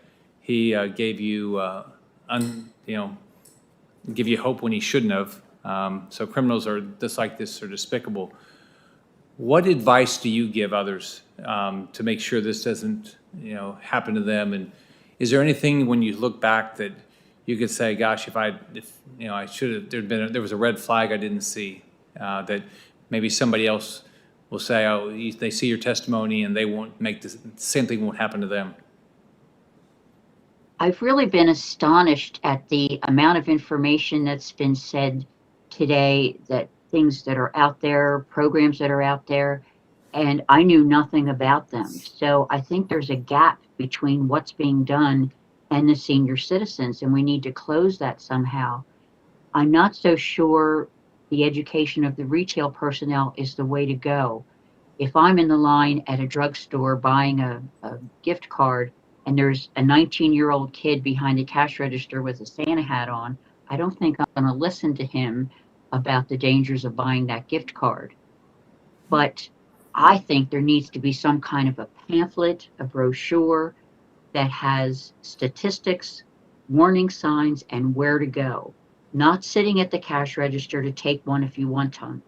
he gave you, give you hope when he shouldn't have. So criminals are just like this are despicable. What advice do you give others to make sure this doesn't, happen to them? And is there anything when you look back that you could say, "Gosh, if I should have, there was a red flag I didn't see," that maybe somebody else will say, "Oh, they see your testimony and they won't make the same thing won't happen to them"? I've really been astonished at the amount of information that's been said today, that things that are out there, programs that are out there, and I knew nothing about them. So I think there's a gap between what's being done and the senior citizens, and we need to close that somehow. I'm not so sure the education of the retail personnel is the way to go. If I'm in the line at a drugstore buying a gift card, and there's a 19-year-old kid behind the cash register with a Santa hat on, I don't think I'm going to listen to him about the dangers of buying that gift card. But I think there needs to be some kind of a pamphlet, a brochure that has statistics, warning signs, and where to go. Not sitting at the cash register to take one if you want one.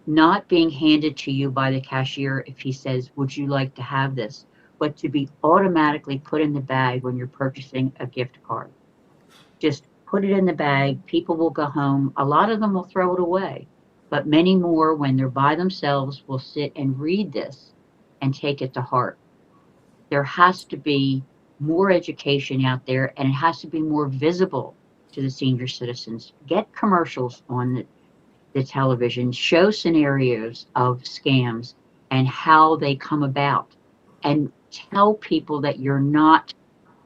Not being handed to you by the cashier if he says, "Would you like to have this?" But to be automatically put in the bag when you're purchasing a gift card. Just put it in the bag, people will go home. A lot of them will throw it away, but many more, when they're by themselves, will sit and read this and take it to heart. There has to be more education out there, and it has to be more visible to the senior citizens. Get commercials on the television, show scenarios of scams and how they come about, and tell people that you're not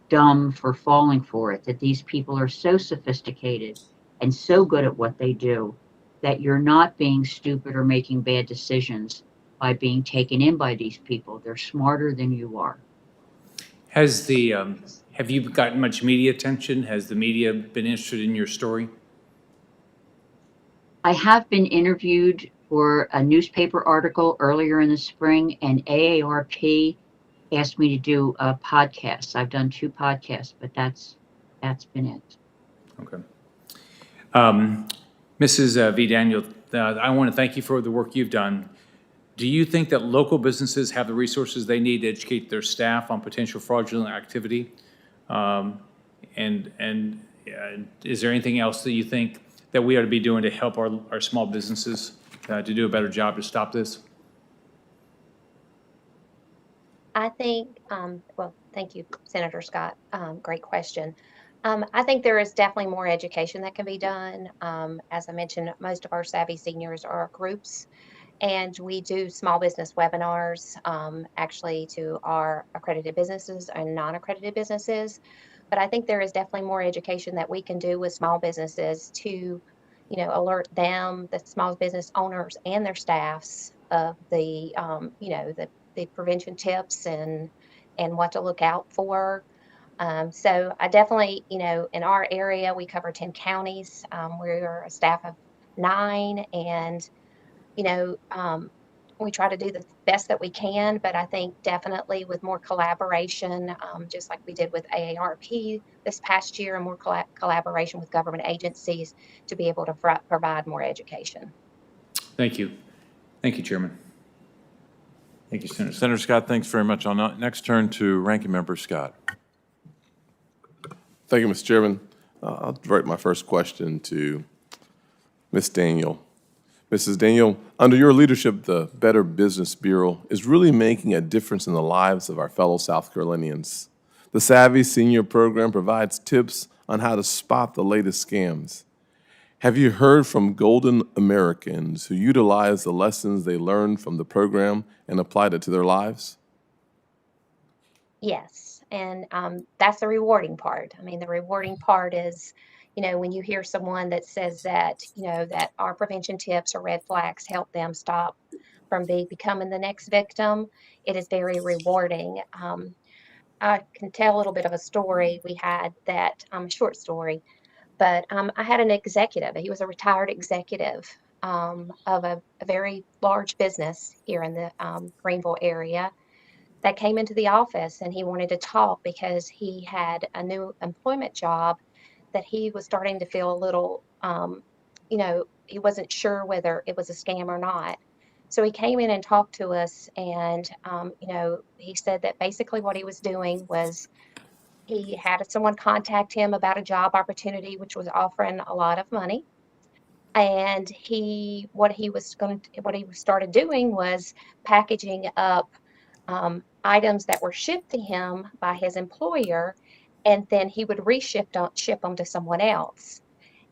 dumb for falling for it, that these people are so sophisticated and so good at what they do that you're not being stupid or making bad decisions by being taken in by these people. They're smarter than you are. Has the, have you gotten much media attention? Has the media been interested in your story? I have been interviewed for a newspaper article earlier in the spring, and AARP asked me to do a podcast. I've done 2 podcasts, but that's been it. Okay. Mrs. V. Daniel, I want to thank you for the work you've done. Do you think that local businesses have the resources they need to educate their staff on potential fraudulent activity? And is there anything else that you think that we ought to be doing to help our small businesses to do a better job to stop this? I think, well, thank you, Senator Scott. Great question. I think there is definitely more education that can be done. As I mentioned, most of our Savvy Seniors are groups, and we do small business webinars, actually to our accredited businesses and non-accredited businesses. But I think there is definitely more education that we can do with small businesses to, alert them, the small business owners and their staffs of the, the prevention tips and what to look out for. So I definitely, in our area, we cover 10 counties. We're a staff of 9, and we try to do the best that we can, but I think definitely with more collaboration, just like we did with AARP this past year, and more collaboration with government agencies to be able to provide more education. Thank you. Thank you, Chairman. Thank you, Senator. Senator Scott, thanks very much. I'll next turn to Ranking Member Scott. Thank you, Mr. Chairman. I'll direct my first question to Ms. Daniel. Mrs. Daniel, under your leadership, the Better Business Bureau is really making a difference in the lives of our fellow South Carolinians. The Savvy Senior Program provides tips on how to spot the latest scams. Have you heard from golden Americans who utilize the lessons they learned from the program and applied it to their lives? Yes, and that's the rewarding part. I mean, the rewarding part is, when you hear someone that says that, that our prevention tips or red flags help them stop from becoming the next victim, it is very rewarding. I can tell a little bit of a story we had that, a short story, but I had an executive. He was a retired executive of a very large business here in the Greenville area that came into the office, and he wanted to talk because he had a new employment job that he was starting to feel a little, he wasn't sure whether it was a scam or not. So he came in and talked to us, and, he said that basically what he was doing was he had someone contact him about a job opportunity, which was offering a lot of money. And what he started doing was packaging up items that were shipped to him by his employer, and then he would ship them to someone else.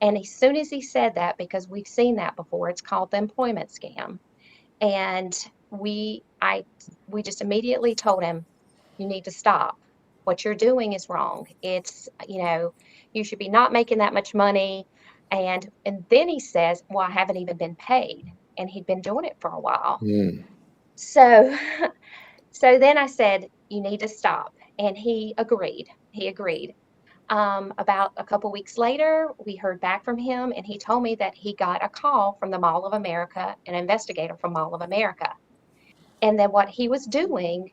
And as soon as he said that, because we've seen that before, it's called the employment scam. And we just immediately told him, you need to stop. What you're doing is wrong. It's, you should be not making that much money. And then he says, well, I haven't even been paid. And he'd been doing it for a while. So then I said, you need to stop. And he agreed. About a couple weeks later, we heard back from him, and he told me that he got a call from the Mall of America, an investigator from Mall of America, and that what he was doing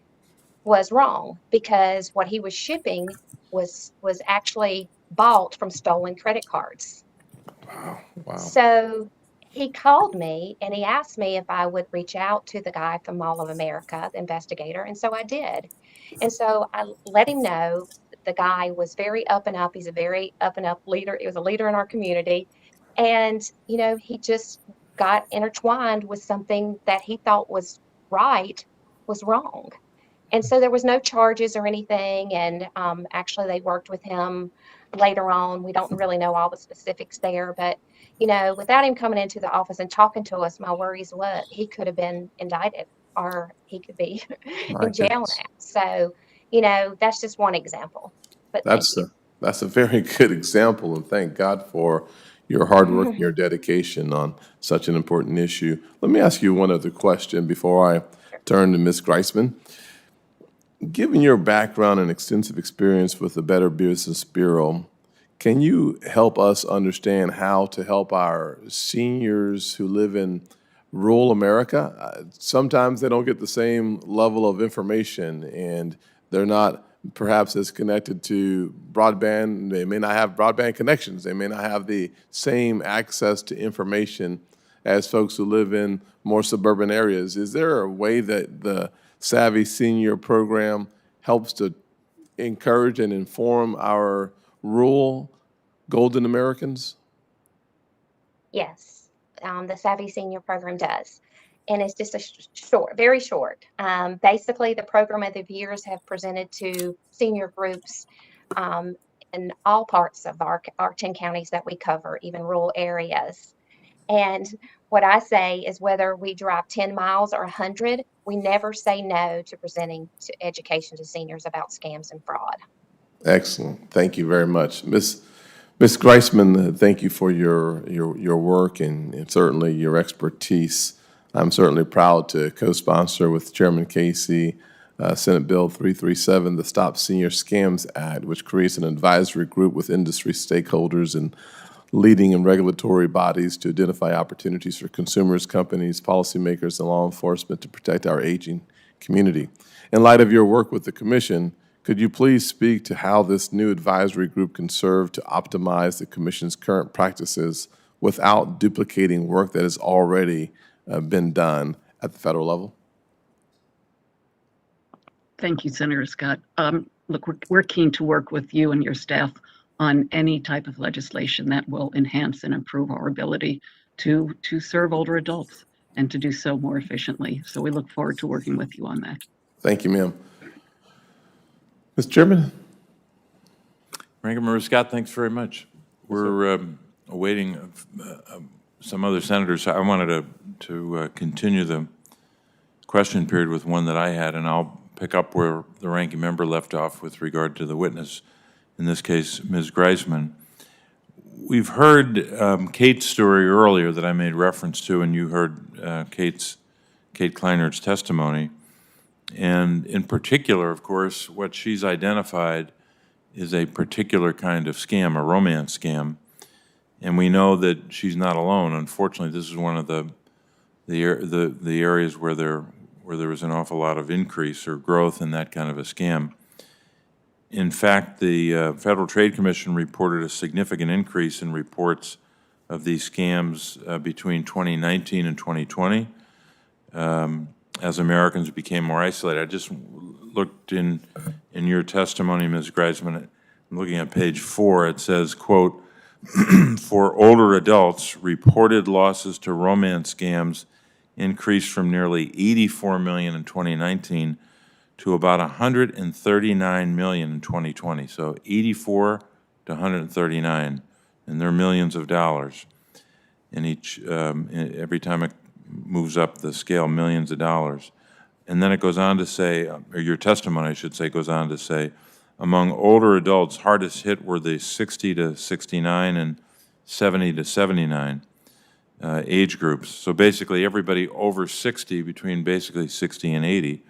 was wrong because what he was shipping was actually bought from stolen credit cards. Wow. So he called me and he asked me if I would reach out to the guy from Mall of America, the investigator, and so I did. And so I let him know the guy was very up and up. He's a very up and up leader. He was a leader in our community. And, he just got intertwined with something that he thought was right, was wrong. And so there was no charges or anything. And actually, they worked with him later on. We don't really know all the specifics there, but without him coming into the office and talking to us, my worries was he could have been indicted or he could be My in jail goodness. now. So, that's just one example. But thank That's you. that's a very good example, and thank God for your hard work and your dedication on such an important issue. Let me ask you one other question before I turn to Ms. Greisman. Given your background and extensive experience with the Better Business Bureau, can you help us understand how to help our seniors who live in rural America? Sometimes they don't get the same level of information, and they're not perhaps as connected to broadband. They may not have broadband connections. They may not have the same access to information as folks who live in more suburban areas. Is there a way that the Savvy Senior program helps to encourage and inform our rural golden Americans? Yes, the Savvy Senior program does. And it's just a short, very short. Basically, the program of the years have presented to senior groups in all parts of our 10 counties that we cover, even rural areas. And what I say is whether we drive 10 miles or 100, we never say no to presenting to education to seniors about scams and fraud. Excellent. Thank you very much. Ms. Greisman, thank you for your work and certainly your expertise. I'm certainly proud to co-sponsor with Chairman Casey Senate Bill 337, the Stop Senior Scams Act, which creates an advisory group with industry stakeholders and leading and regulatory bodies to identify opportunities for consumers, companies, policymakers, and law enforcement to protect our aging community. In light of your work with the Commission, could you please speak to how this new advisory group can serve to optimize the Commission's current practices without duplicating work that has already been done at the federal level? Thank you, Senator Scott. Look, we're keen to work with you and your staff on any type of legislation that will enhance and improve our ability to serve older adults and to do so more efficiently. So we look forward to working with you on that. Thank you, ma'am. Mr. Chairman? Ranking Member Scott, thanks very much. We're awaiting some other senators. I wanted to continue the question period with one that I had, and I'll pick up where the ranking member left off with regard to the witness, in this case, Ms. Greisman. We've heard Kate's story earlier that I made reference to, and you heard Kate Kleinert's testimony. And in particular, of course, what she's identified is a particular kind of scam, a romance scam. And we know that she's not alone. Unfortunately, this is one of the areas where there was an awful lot of increase or growth in that kind of a scam. In fact, the Federal Trade Commission reported a significant increase in reports of these scams between 2019 and 2020 as Americans became more isolated. I just looked in your testimony, Ms. Greisman, I'm looking at page 4, it says, quote, for older adults, reported losses to romance scams increased from nearly 84 million in 2019 to about 139 million in 2020. So 84 to 139, and they're millions of dollars. And every time it moves up the scale, millions of dollars. And then it goes on to say, or your testimony, I should say, goes on to say, among older adults, hardest hit were the 60 to 69 and 70 to 79 age groups. So basically everybody over 60, between basically 60 and 80,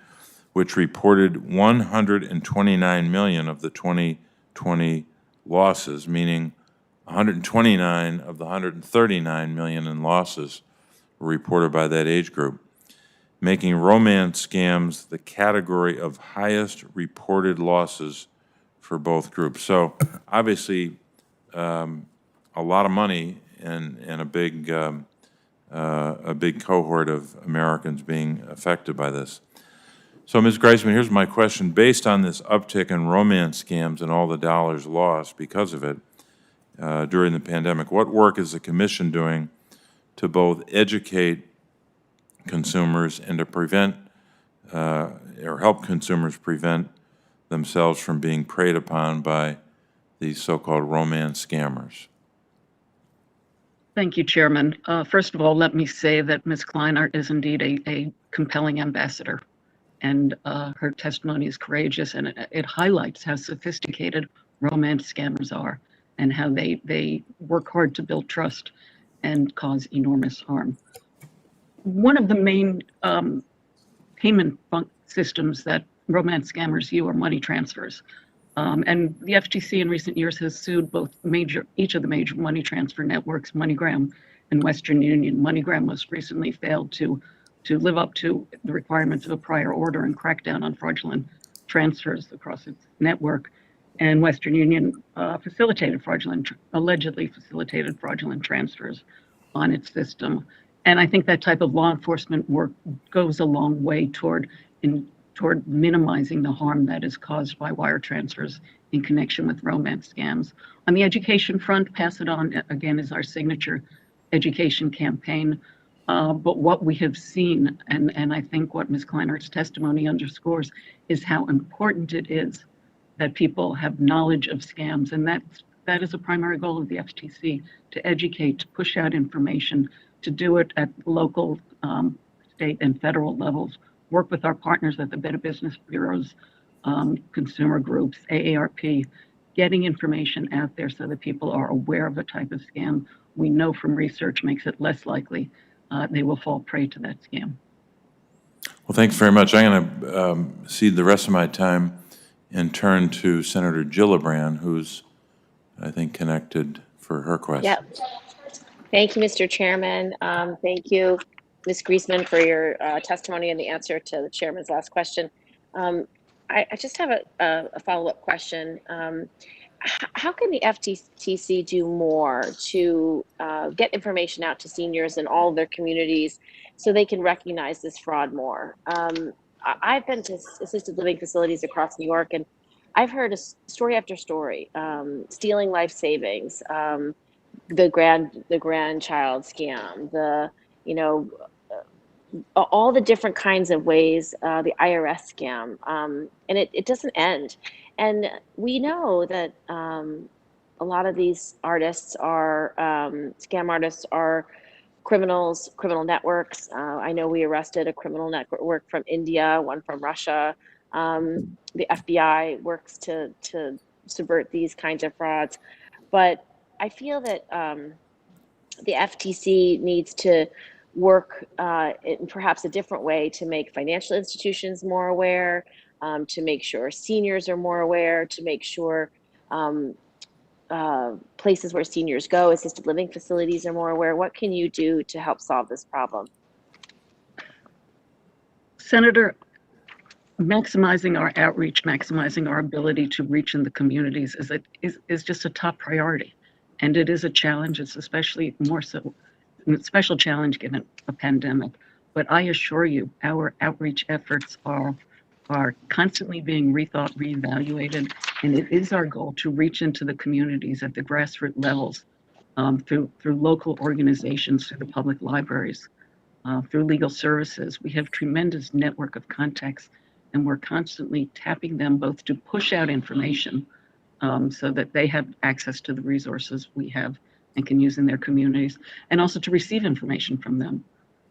which reported 129 million of the 2020 losses, meaning 129 of the 139 million in losses were reported by that age group, making romance scams the category of highest reported losses for both groups. So obviously a lot of money and a big cohort of Americans being affected by this. So Ms. Greisman, here's my question. Based on this uptick in romance scams and all the dollars lost because of it during the pandemic, what work is the Commission doing to both educate consumers and to prevent or help consumers prevent themselves from being preyed upon by these so-called romance scammers? Thank you, Chairman. First of all, let me say that Ms. Kleinert is indeed a compelling ambassador, and her testimony is courageous, and it highlights how sophisticated romance scammers are and how they work hard to build trust and cause enormous harm. One of the main payment systems that romance scammers use are money transfers. And the FTC in recent years has sued each of the major money transfer networks, MoneyGram and Western Union. MoneyGram most recently failed to live up to the requirements of a prior order and crack down on fraudulent transfers across its network. And Western Union allegedly facilitated fraudulent transfers on its system. And I think that type of law enforcement work goes a long way toward minimizing the harm that is caused by wire transfers in connection with romance scams. On the education front, Pass It On, again, is our signature education campaign. But what we have seen, and I think what Ms. Kleinert's testimony underscores, is how important it is that people have knowledge of scams. And that is a primary goal of the FTC, to educate, to push out information, to do it at local, state, and federal levels. Work with our partners at the Better Business Bureaus, consumer groups, AARP, getting information out there so that people are aware of the type of scam we know from research makes it less likely they will fall prey to that scam. Well, thanks very much. I'm going to cede the rest of my time and turn to Senator Gillibrand, who's, I think, connected for her question. Yep. Thank you, Mr. Chairman. Thank you, Ms. Griesman, for your testimony and the answer to the chairman's last question. I just have a follow-up question. How can the FTC do more to get information out to seniors in all of their communities so they can recognize this fraud more? I've been to assisted living facilities across New York, and I've heard story after story, stealing life savings, the grandchild scam, all the different kinds of ways, the IRS scam, and it doesn't end. And we know that a lot of these artists are, scam artists are criminals, criminal networks. I know we arrested a criminal network from India, one from Russia. The FBI works to subvert these kinds of frauds. But I feel that the FTC needs to work in perhaps a different way to make financial institutions more aware, to make sure seniors are more aware, to make sure places where seniors go, assisted living facilities, are more aware. What can you do to help solve this problem? Senator, maximizing our outreach, maximizing our ability to reach in the communities is just a top priority. And it is a challenge. It's especially more so a special challenge given a pandemic. But I assure you, our outreach efforts are constantly being rethought, reevaluated, and it is our goal to reach into the communities at the grassroots levels, through local organizations, through the public libraries, through legal services. We have tremendous network of contacts, and we're constantly tapping them both to push out information so that they have access to the resources we have and can use in their communities, and also to receive information from them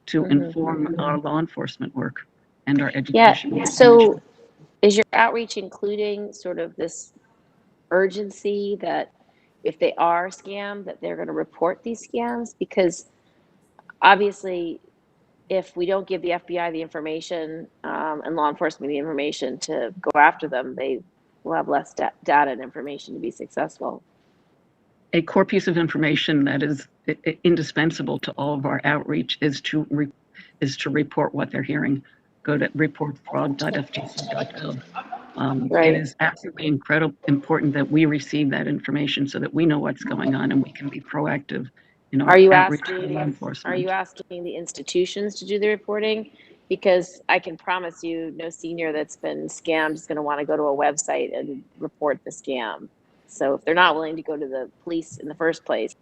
to inform our law enforcement work and our education. Yeah, so is your outreach including sort of this urgency that if they are scammed, that they're going to report these scams? Because obviously, if we don't give the FBI the information and law enforcement the information to go after them, they will have less data and information to be successful. A core piece of information that is indispensable to all of our outreach is to report what they're hearing. Go to reportfraud.ftc.gov. Right. It is absolutely important that we receive that information so that we know what's going on and we can be proactive in our outreach to law enforcement. Are you asking the institutions to do the reporting? Because I can promise you, no senior that's been scammed is going to want to go to a website and report the scam. So if they're not willing to go to the police in the first place.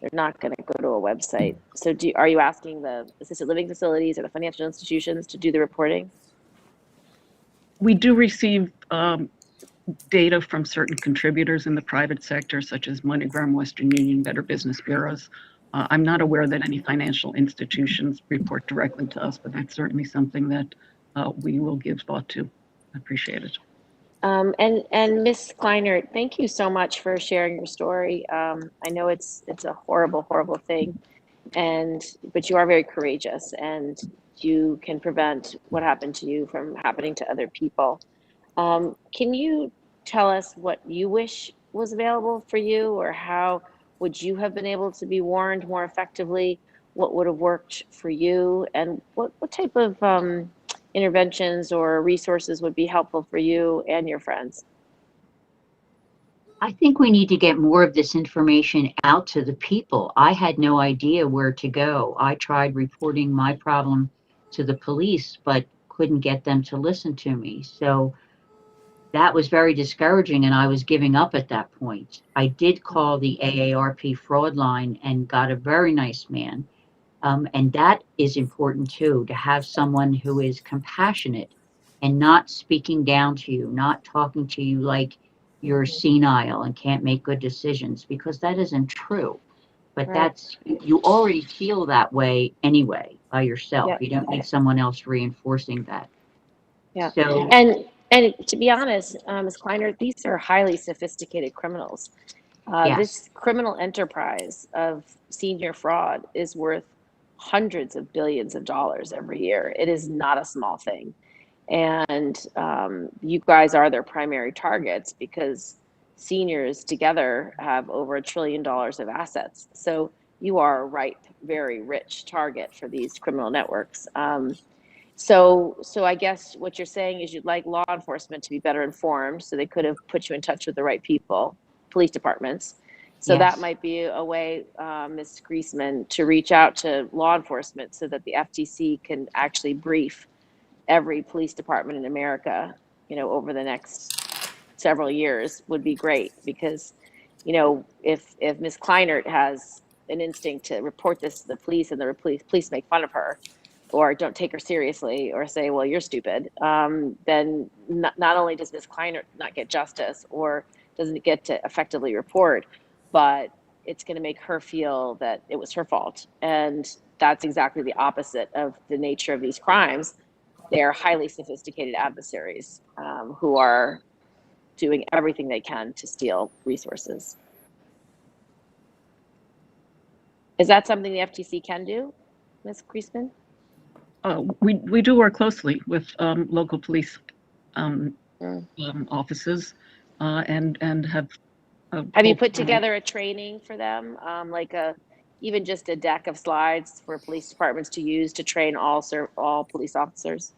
They're not going to go to a website. So are you asking the assisted living facilities or the financial institutions to do the reporting? We do receive data from certain contributors in the private sector, such as MoneyGram, Western Union, Better Business Bureaus. I'm not aware that any financial institutions report directly to us, but that's certainly something that we will give thought to. I appreciate it. And Ms. Kleinert, thank you so much for sharing your story. I know it's a horrible, horrible thing, but you are very courageous, and you can prevent what happened to you from happening to other people. Can you tell us what you wish was available for you, or how would you have been able to be warned more effectively? What would have worked for you, and what type of interventions or resources would be helpful for you and your friends? I think we need to get more of this information out to the people. I had no idea where to go. I tried reporting my problem to the police, but couldn't get them to listen to me. So that was very discouraging, and I was giving up at that point. I did call the AARP fraud line and got a very nice man. And that is important too, to have someone who is compassionate and not speaking down to you, not talking to you like you're senile and can't make good decisions, because that isn't true. But Right. you already feel that way anyway by yourself. Yep. You don't need someone else reinforcing that. Yeah. So And to be honest, Ms. Kleiner, these are highly sophisticated criminals. yes, This criminal enterprise of senior fraud is worth hundreds of billions of dollars every year. It is not a small thing. And you guys are their primary targets because seniors together have over $1 trillion of assets. So you are a ripe, very rich target for these criminal networks. So I guess what you're saying is you'd like law enforcement to be better informed, so they could have put you in touch with the right people, police departments. So that yes. might be a way, Ms. Griesman, to reach out to law enforcement so that the FTC can actually brief every police department in America, over the next several years would be great, because, if Ms. Kleinert has an instinct to report this to the police and the police make fun of her or don't take her seriously or say, well, you're stupid, then not only does Ms. Kleinert not get justice or doesn't get to effectively report, but it's going to make her feel that it was her fault. And that's exactly the opposite of the nature of these crimes. They are highly sophisticated adversaries who are doing everything they can to steal resources. Is that something the FTC can do, Ms. Griesman? We do work closely with local police offices and have. Have you put together a training for them, like even just a deck of slides for police departments to use to train all police officers?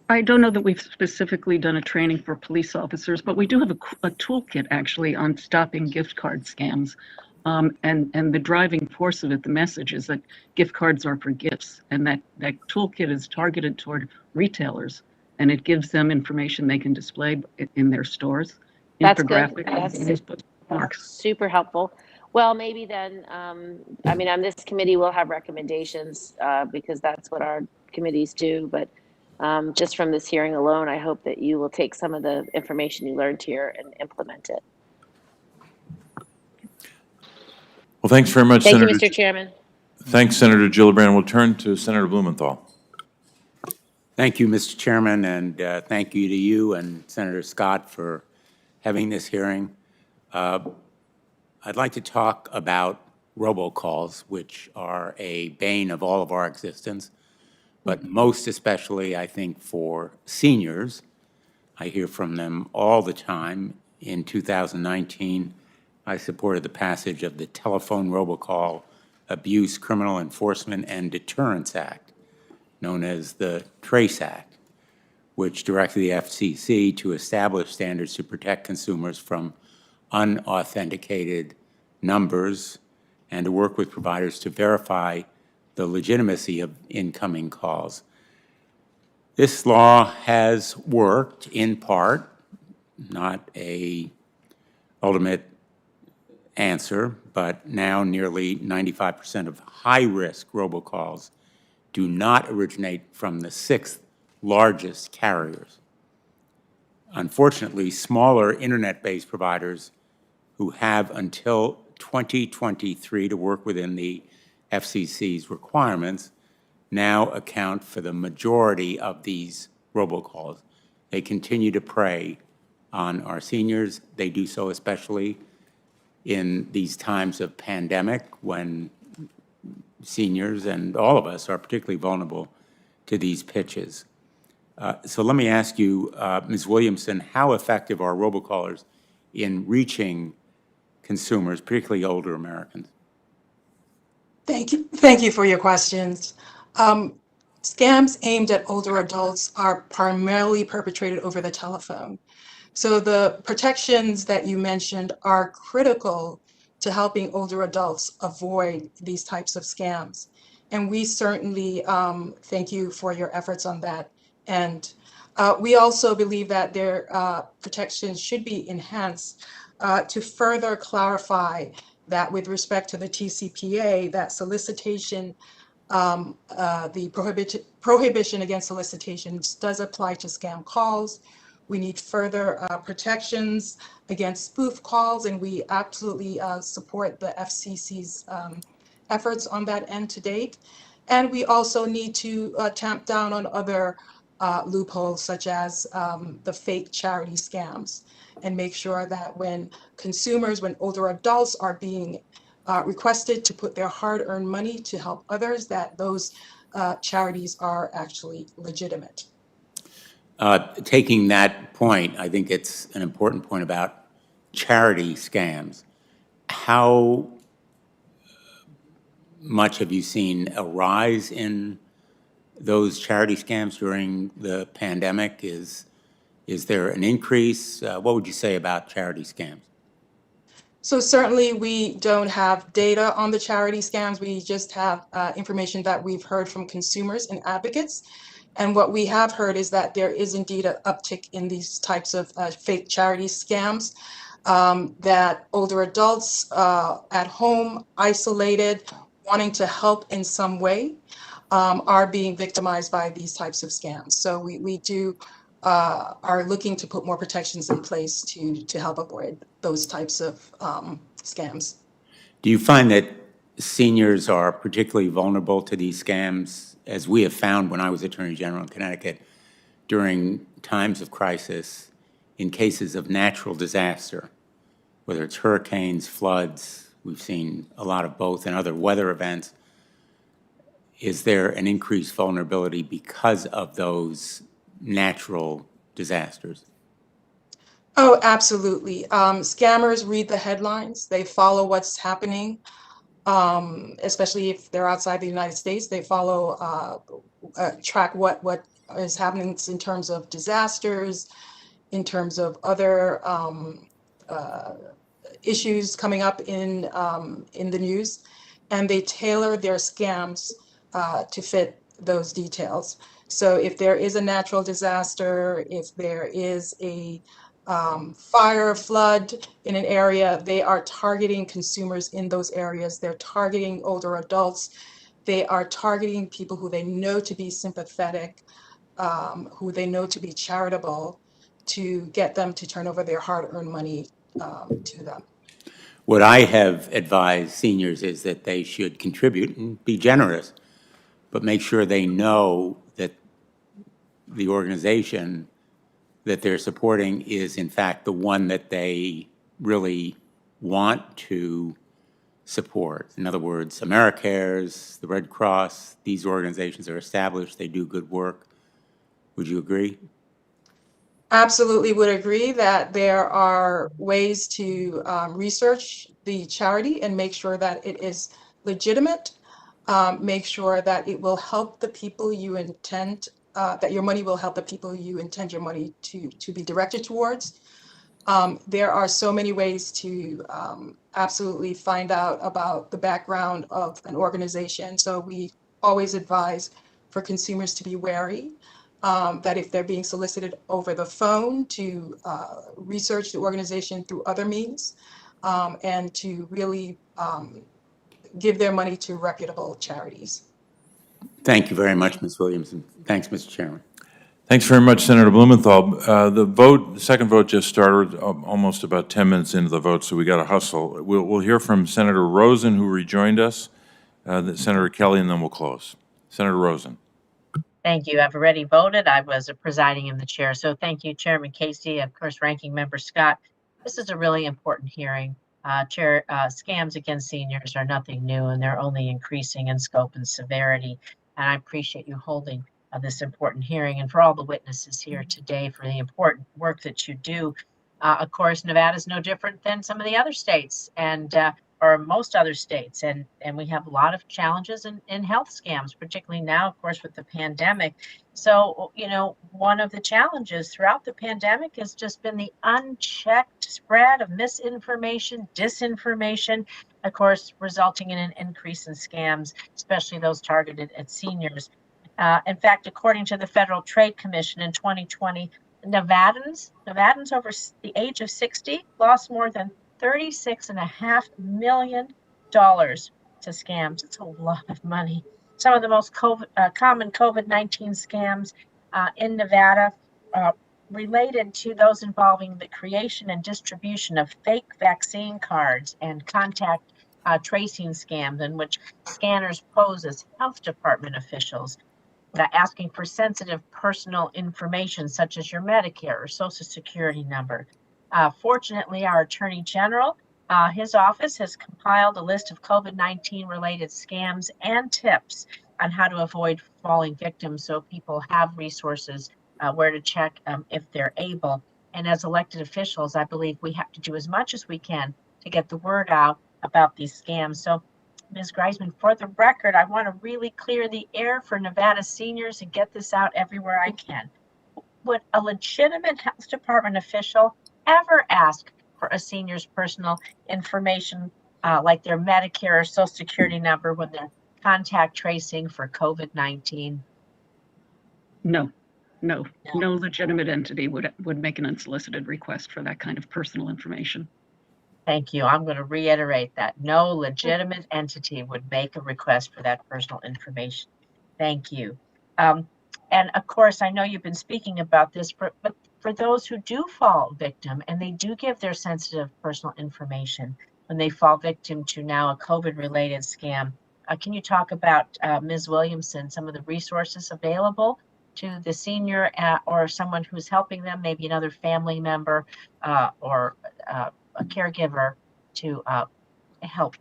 I don't know that we've specifically done a training for police officers, but we do have a toolkit actually on stopping gift card scams. And the driving force of it, the message is that gift cards are for gifts, and that toolkit is targeted toward retailers, and it gives them information they can display in their stores. That's good. That's super helpful. Well, maybe then, I mean, on this committee, we'll have recommendations because that's what our committees do. But just from this hearing alone, I hope that you will take some of the information you learned here and implement it. Well, thanks very much, Thank Senator. you, Mr. Chairman. Thanks, Senator Gillibrand. We'll turn to Senator Blumenthal. Thank you, Mr. Chairman, and thank you to you and Senator Scott for having this hearing. I'd like to talk about robocalls, which are a bane of all of our existence, but most especially, I think, for seniors. I hear from them all the time. In 2019, I supported the passage of the Telephone Robocall Abuse Criminal Enforcement and Deterrence Act, known as the TRACE Act, which directed the FCC to establish standards to protect consumers from unauthenticated numbers and to work with providers to verify the legitimacy of incoming calls. This law has worked in part, not a ultimate answer, but now nearly 95% of high-risk robocalls do not originate from the sixth largest carriers. Unfortunately, smaller internet-based providers who have until 2023 to work within the FCC's requirements now account for the majority of these robocalls. They continue to prey on our seniors. They do so especially in these times of pandemic when seniors and all of us are particularly vulnerable to these pitches. So let me ask you, Ms. Williamson, how effective are robocallers in reaching consumers, particularly older Americans? Thank you. Thank you for your questions. Scams aimed at older adults are primarily perpetrated over the telephone. So the protections that you mentioned are critical to helping older adults avoid these types of scams. And we certainly thank you for your efforts on that. And we also believe that their protections should be enhanced to further clarify that with respect to the TCPA, that solicitation, the prohibition against solicitations does apply to scam calls. We need further protections against spoof calls, and we absolutely support the FCC's efforts on that end to date. And we also need to tamp down on other loopholes, such as the fake charity scams, and make sure that when consumers, when older adults are being requested to put their hard-earned money to help others, that those charities are actually legitimate. Taking that point, I think it's an important point about charity scams. How much have you seen a rise in those charity scams during the pandemic? Is there an increase? What would you say about charity scams? So certainly we don't have data on the charity scams. We just have information that we've heard from consumers and advocates. And what we have heard is that there is indeed an uptick in these types of fake charity scams, that older adults at home, isolated, wanting to help in some way, are being victimized by these types of scams. So we do are looking to put more protections in place to help avoid those types of scams. Do you find that seniors are particularly vulnerable to these scams, as we have found when I was Attorney General in Connecticut, during times of crisis, in cases of natural disaster, whether it's hurricanes, floods, we've seen a lot of both, and other weather events? Is there an increased vulnerability because of those natural disasters? Oh, absolutely. Scammers read the headlines. They follow what's happening, especially if they're outside the United States. They follow, track what is happening in terms of disasters, in terms of other issues coming up in the news, and they tailor their scams to fit those details. So if there is a natural disaster, if there is a fire, flood in an area, they are targeting consumers in those areas. They're targeting older adults. They are targeting people who they know to be sympathetic, who they know to be charitable, to get them to turn over their hard-earned money to them. What I have advised seniors is that they should contribute and be generous, but make sure they know that the organization that they're supporting is in fact the one that they really want to support. In other words, AmeriCares, the Red Cross, these organizations are established, they do good work. Would you agree? Absolutely would agree that there are ways to research the charity and make sure that it is legitimate, make sure that it will help the people you intend, that your money will help the people you intend your money to be directed towards. There are so many ways to absolutely find out about the background of an organization. So we always advise for consumers to be wary, that if they're being solicited over the phone, to research the organization through other means. and to really give their money to reputable charities. Thank you very much, Ms. Williamson. Thanks, Mr. Chairman. Thanks very much, Senator Blumenthal. The second vote just started almost about 10 minutes into the vote, so we got to hustle. We'll hear from Senator Rosen, who rejoined us, Senator Kelly, and then we'll close. Senator Rosen. Thank you. I've already voted. I was presiding in the chair. So thank you, Chairman Casey, of course, Ranking Member Scott. This is a really important hearing. Scams against seniors are nothing new, and they're only increasing in scope and severity. And I appreciate you holding this important hearing, and for all the witnesses here today for the important work that you do. Of course, Nevada is no different than some of the other states, and or most other states, and we have a lot of challenges in health scams, particularly now, of course, with the pandemic. So, you know, one of the challenges throughout the pandemic has just been the unchecked spread of misinformation, disinformation, of course, resulting in an increase in scams, especially those targeted at seniors. In fact, according to the Federal Trade Commission in 2020, Nevadans over the age of 60 lost more than $36.5 million to scams. It's a lot of money. Some of the most common COVID-19 scams in Nevada related to those involving the creation and distribution of fake vaccine cards and contact tracing scams, in which scanners pose as health department officials, asking for sensitive personal information such as your Medicare or Social Security number. Fortunately, our Attorney General, his office has compiled a list of COVID-19 related scams and tips on how to avoid falling victim, so people have resources where to check if they're able. And as elected officials, I believe we have to do as much as we can to get the word out about these scams. So, Ms. Greisman, for the record, I want to really clear the air for Nevada seniors and get this out everywhere I can. Would a legitimate health department official ever ask for a senior's personal information, like their Medicare or Social Security number, when they're contact tracing for COVID-19? No legitimate entity would make an unsolicited request for that kind of personal information. Thank you. I'm going to reiterate that. No legitimate entity would make a request for that personal information. Thank you. And of course, I know you've been speaking about this, but for those who do fall victim and they do give their sensitive personal information when they fall victim to now a COVID-related scam, can you talk about, Ms. Williamson, some of the resources available to the senior or someone who's helping them, maybe another family member or a caregiver, to help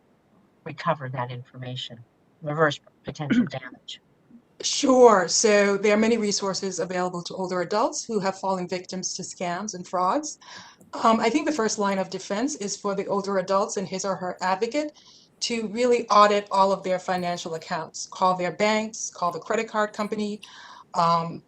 recover that information, reverse potential damage? Sure. So there are many resources available to older adults who have fallen victims to scams and frauds. I think the first line of defense is for the older adults and his or her advocate to really audit all of their financial accounts, call their banks, call the credit card company,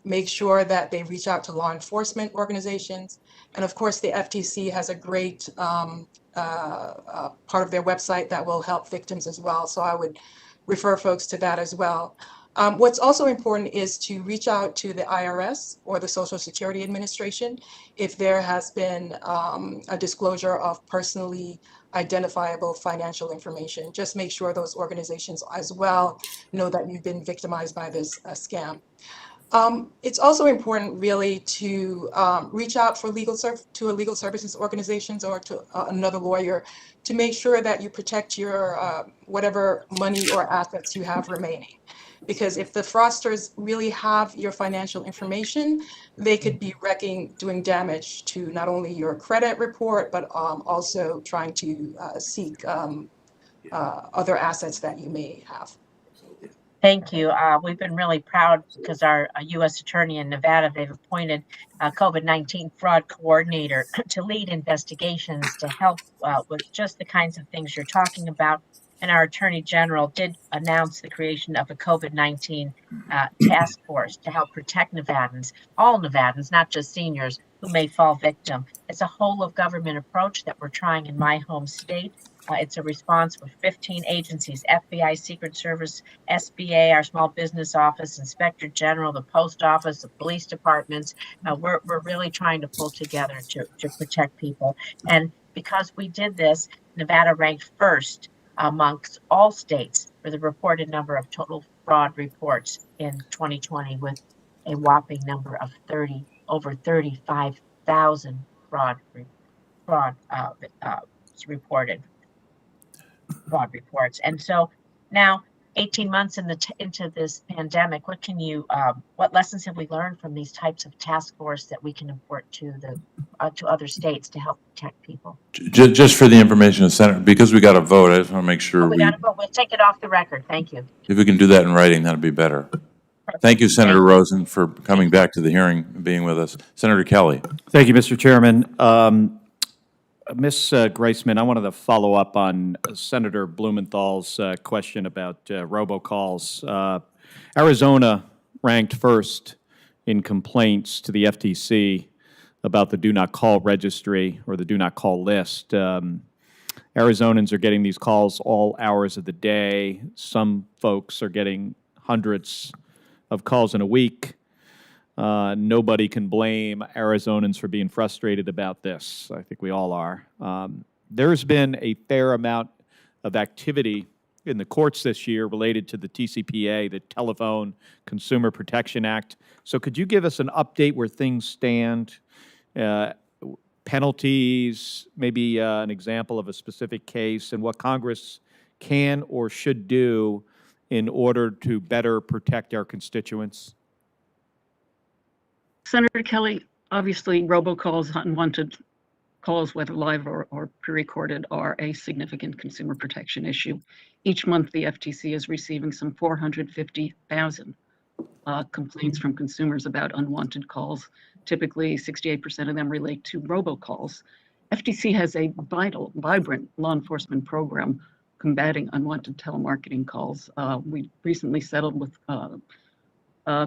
make sure that they reach out to law enforcement organizations. And of course, the FTC has a great part of their website that will help victims as well. So I would refer folks to that as well. What's also important is to reach out to the IRS or the Social Security Administration if there has been a disclosure of personally identifiable financial information. Just make sure those organizations as well know that you've been victimized by this scam. It's also important really to reach out for to a legal services organizations or to another lawyer to make sure that you protect your whatever money or assets you have remaining. Because if the fraudsters really have your financial information, they could be doing damage to not only your credit report, but also trying to seek other assets that you may have. Thank you. We've been really proud because our U.S. Attorney in Nevada, they've appointed a COVID-19 fraud coordinator to lead investigations to help with just the kinds of things you're talking about. And our Attorney General did announce the creation of a COVID-19 task force to help protect Nevadans, all Nevadans, not just seniors who may fall victim. It's a whole of government approach that we're trying in my home state. It's a response with 15 agencies: FBI, Secret Service, SBA, our Small Business Office, Inspector General, the Post Office, the police departments. We're really trying to pull together to protect people. And because we did this, Nevada ranked first amongst all states for the reported number of total fraud reports in 2020, with a whopping number of over 35,000 reported fraud reports. And so now, 18 months into this pandemic, what lessons have we learned from these types of task force that we can import to other states to help protect people? Just for the information of Senator, because we got a vote, I just want to make sure We got to vote. We'll take it off the record. Thank you. if we can do that in writing, that'd be better. Thank you, Senator Thank you. Rosen, for coming back to the hearing and being with us. Senator Kelly. Thank you, Mr. Chairman. Ms. Greisman, I wanted to follow up on Senator Blumenthal's question about robocalls. Arizona ranked first in complaints to the FTC about the do not call registry or the do not call list. Arizonans are getting these calls all hours of the day. Some folks are getting hundreds of calls in a week. Nobody can blame Arizonans for being frustrated about this. I think we all are. There's been a fair amount of activity in the courts this year related to the TCPA, the Telephone Consumer Protection Act. So could you give us an update where things stand? Penalties, maybe an example of a specific case, and what Congress can or should do in order to better protect our constituents? Senator Kelly, obviously robocalls, unwanted calls, whether live or pre-recorded, are a significant consumer protection issue. Each month, the FTC is receiving some 450,000 complaints from consumers about unwanted calls. Typically, 68% of them relate to robocalls. FTC has a vibrant law enforcement program combating unwanted telemarketing calls. We recently settled with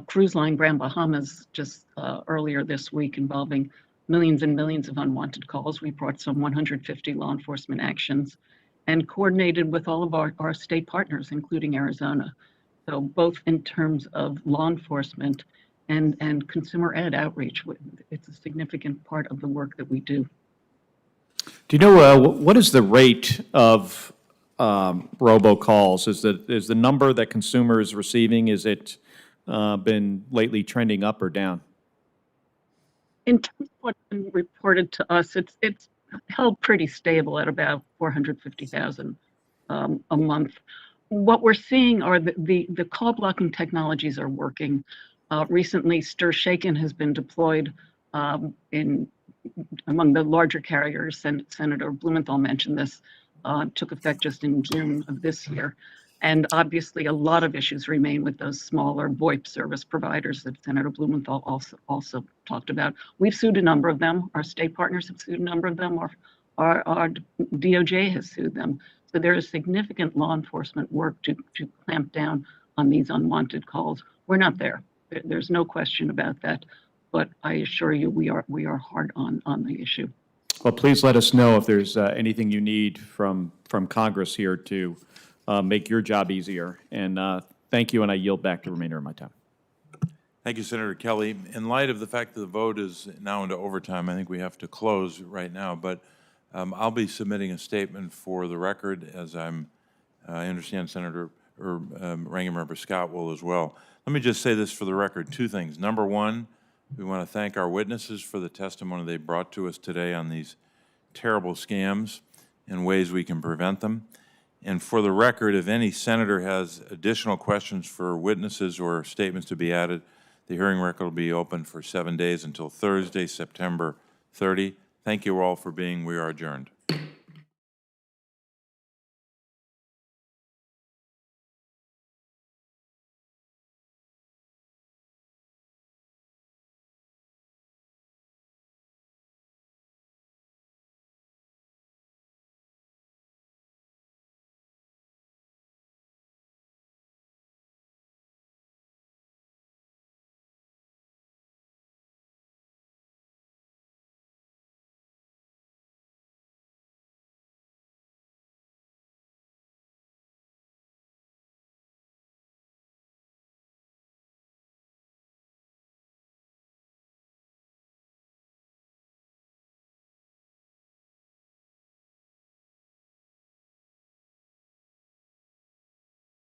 cruise line Grand Bahamas just earlier this week, involving millions and millions of unwanted calls. We brought some 150 law enforcement actions and coordinated with all of our state partners, including Arizona. So both in terms of law enforcement and consumer ed outreach, it's a significant part of the work that we do. Do you know what is the rate of robocalls? Is the number that consumers receiving, is it been lately trending up or down? In terms of what's been reported to us, it's held pretty stable at about 450,000 a month. What we're seeing are the call blocking technologies are working. Recently, Stir Shaken has been deployed among the larger carriers. Senator Blumenthal mentioned this, took effect just in June of this year. And obviously, a lot of issues remain with those smaller VoIP service providers that Senator Blumenthal also talked about. We've sued a number of them. Our state partners have sued a number of them. Our DOJ has sued them. So there is significant law enforcement work to clamp down on these unwanted calls. We're not there. There's no question about that. But I assure you, we are hard on the issue. Well, please let us know if there's anything you need from Congress here to make your job easier. And thank you, and I yield back the remainder of my time. Thank you, Senator Kelly. In light of the fact that the vote is now into overtime, I think we have to close right now. But I'll be submitting a statement for the record, as I understand Senator Ranking Member Scott will as well. Let me just say this for the record: two things. Number one, we want to thank our witnesses for the testimony they brought to us today on these terrible scams and ways we can prevent them. And for the record, if any senator has additional questions for witnesses or statements to be added, the hearing record will be open for 7 days until Thursday, September 30. Thank you all for being. We are adjourned.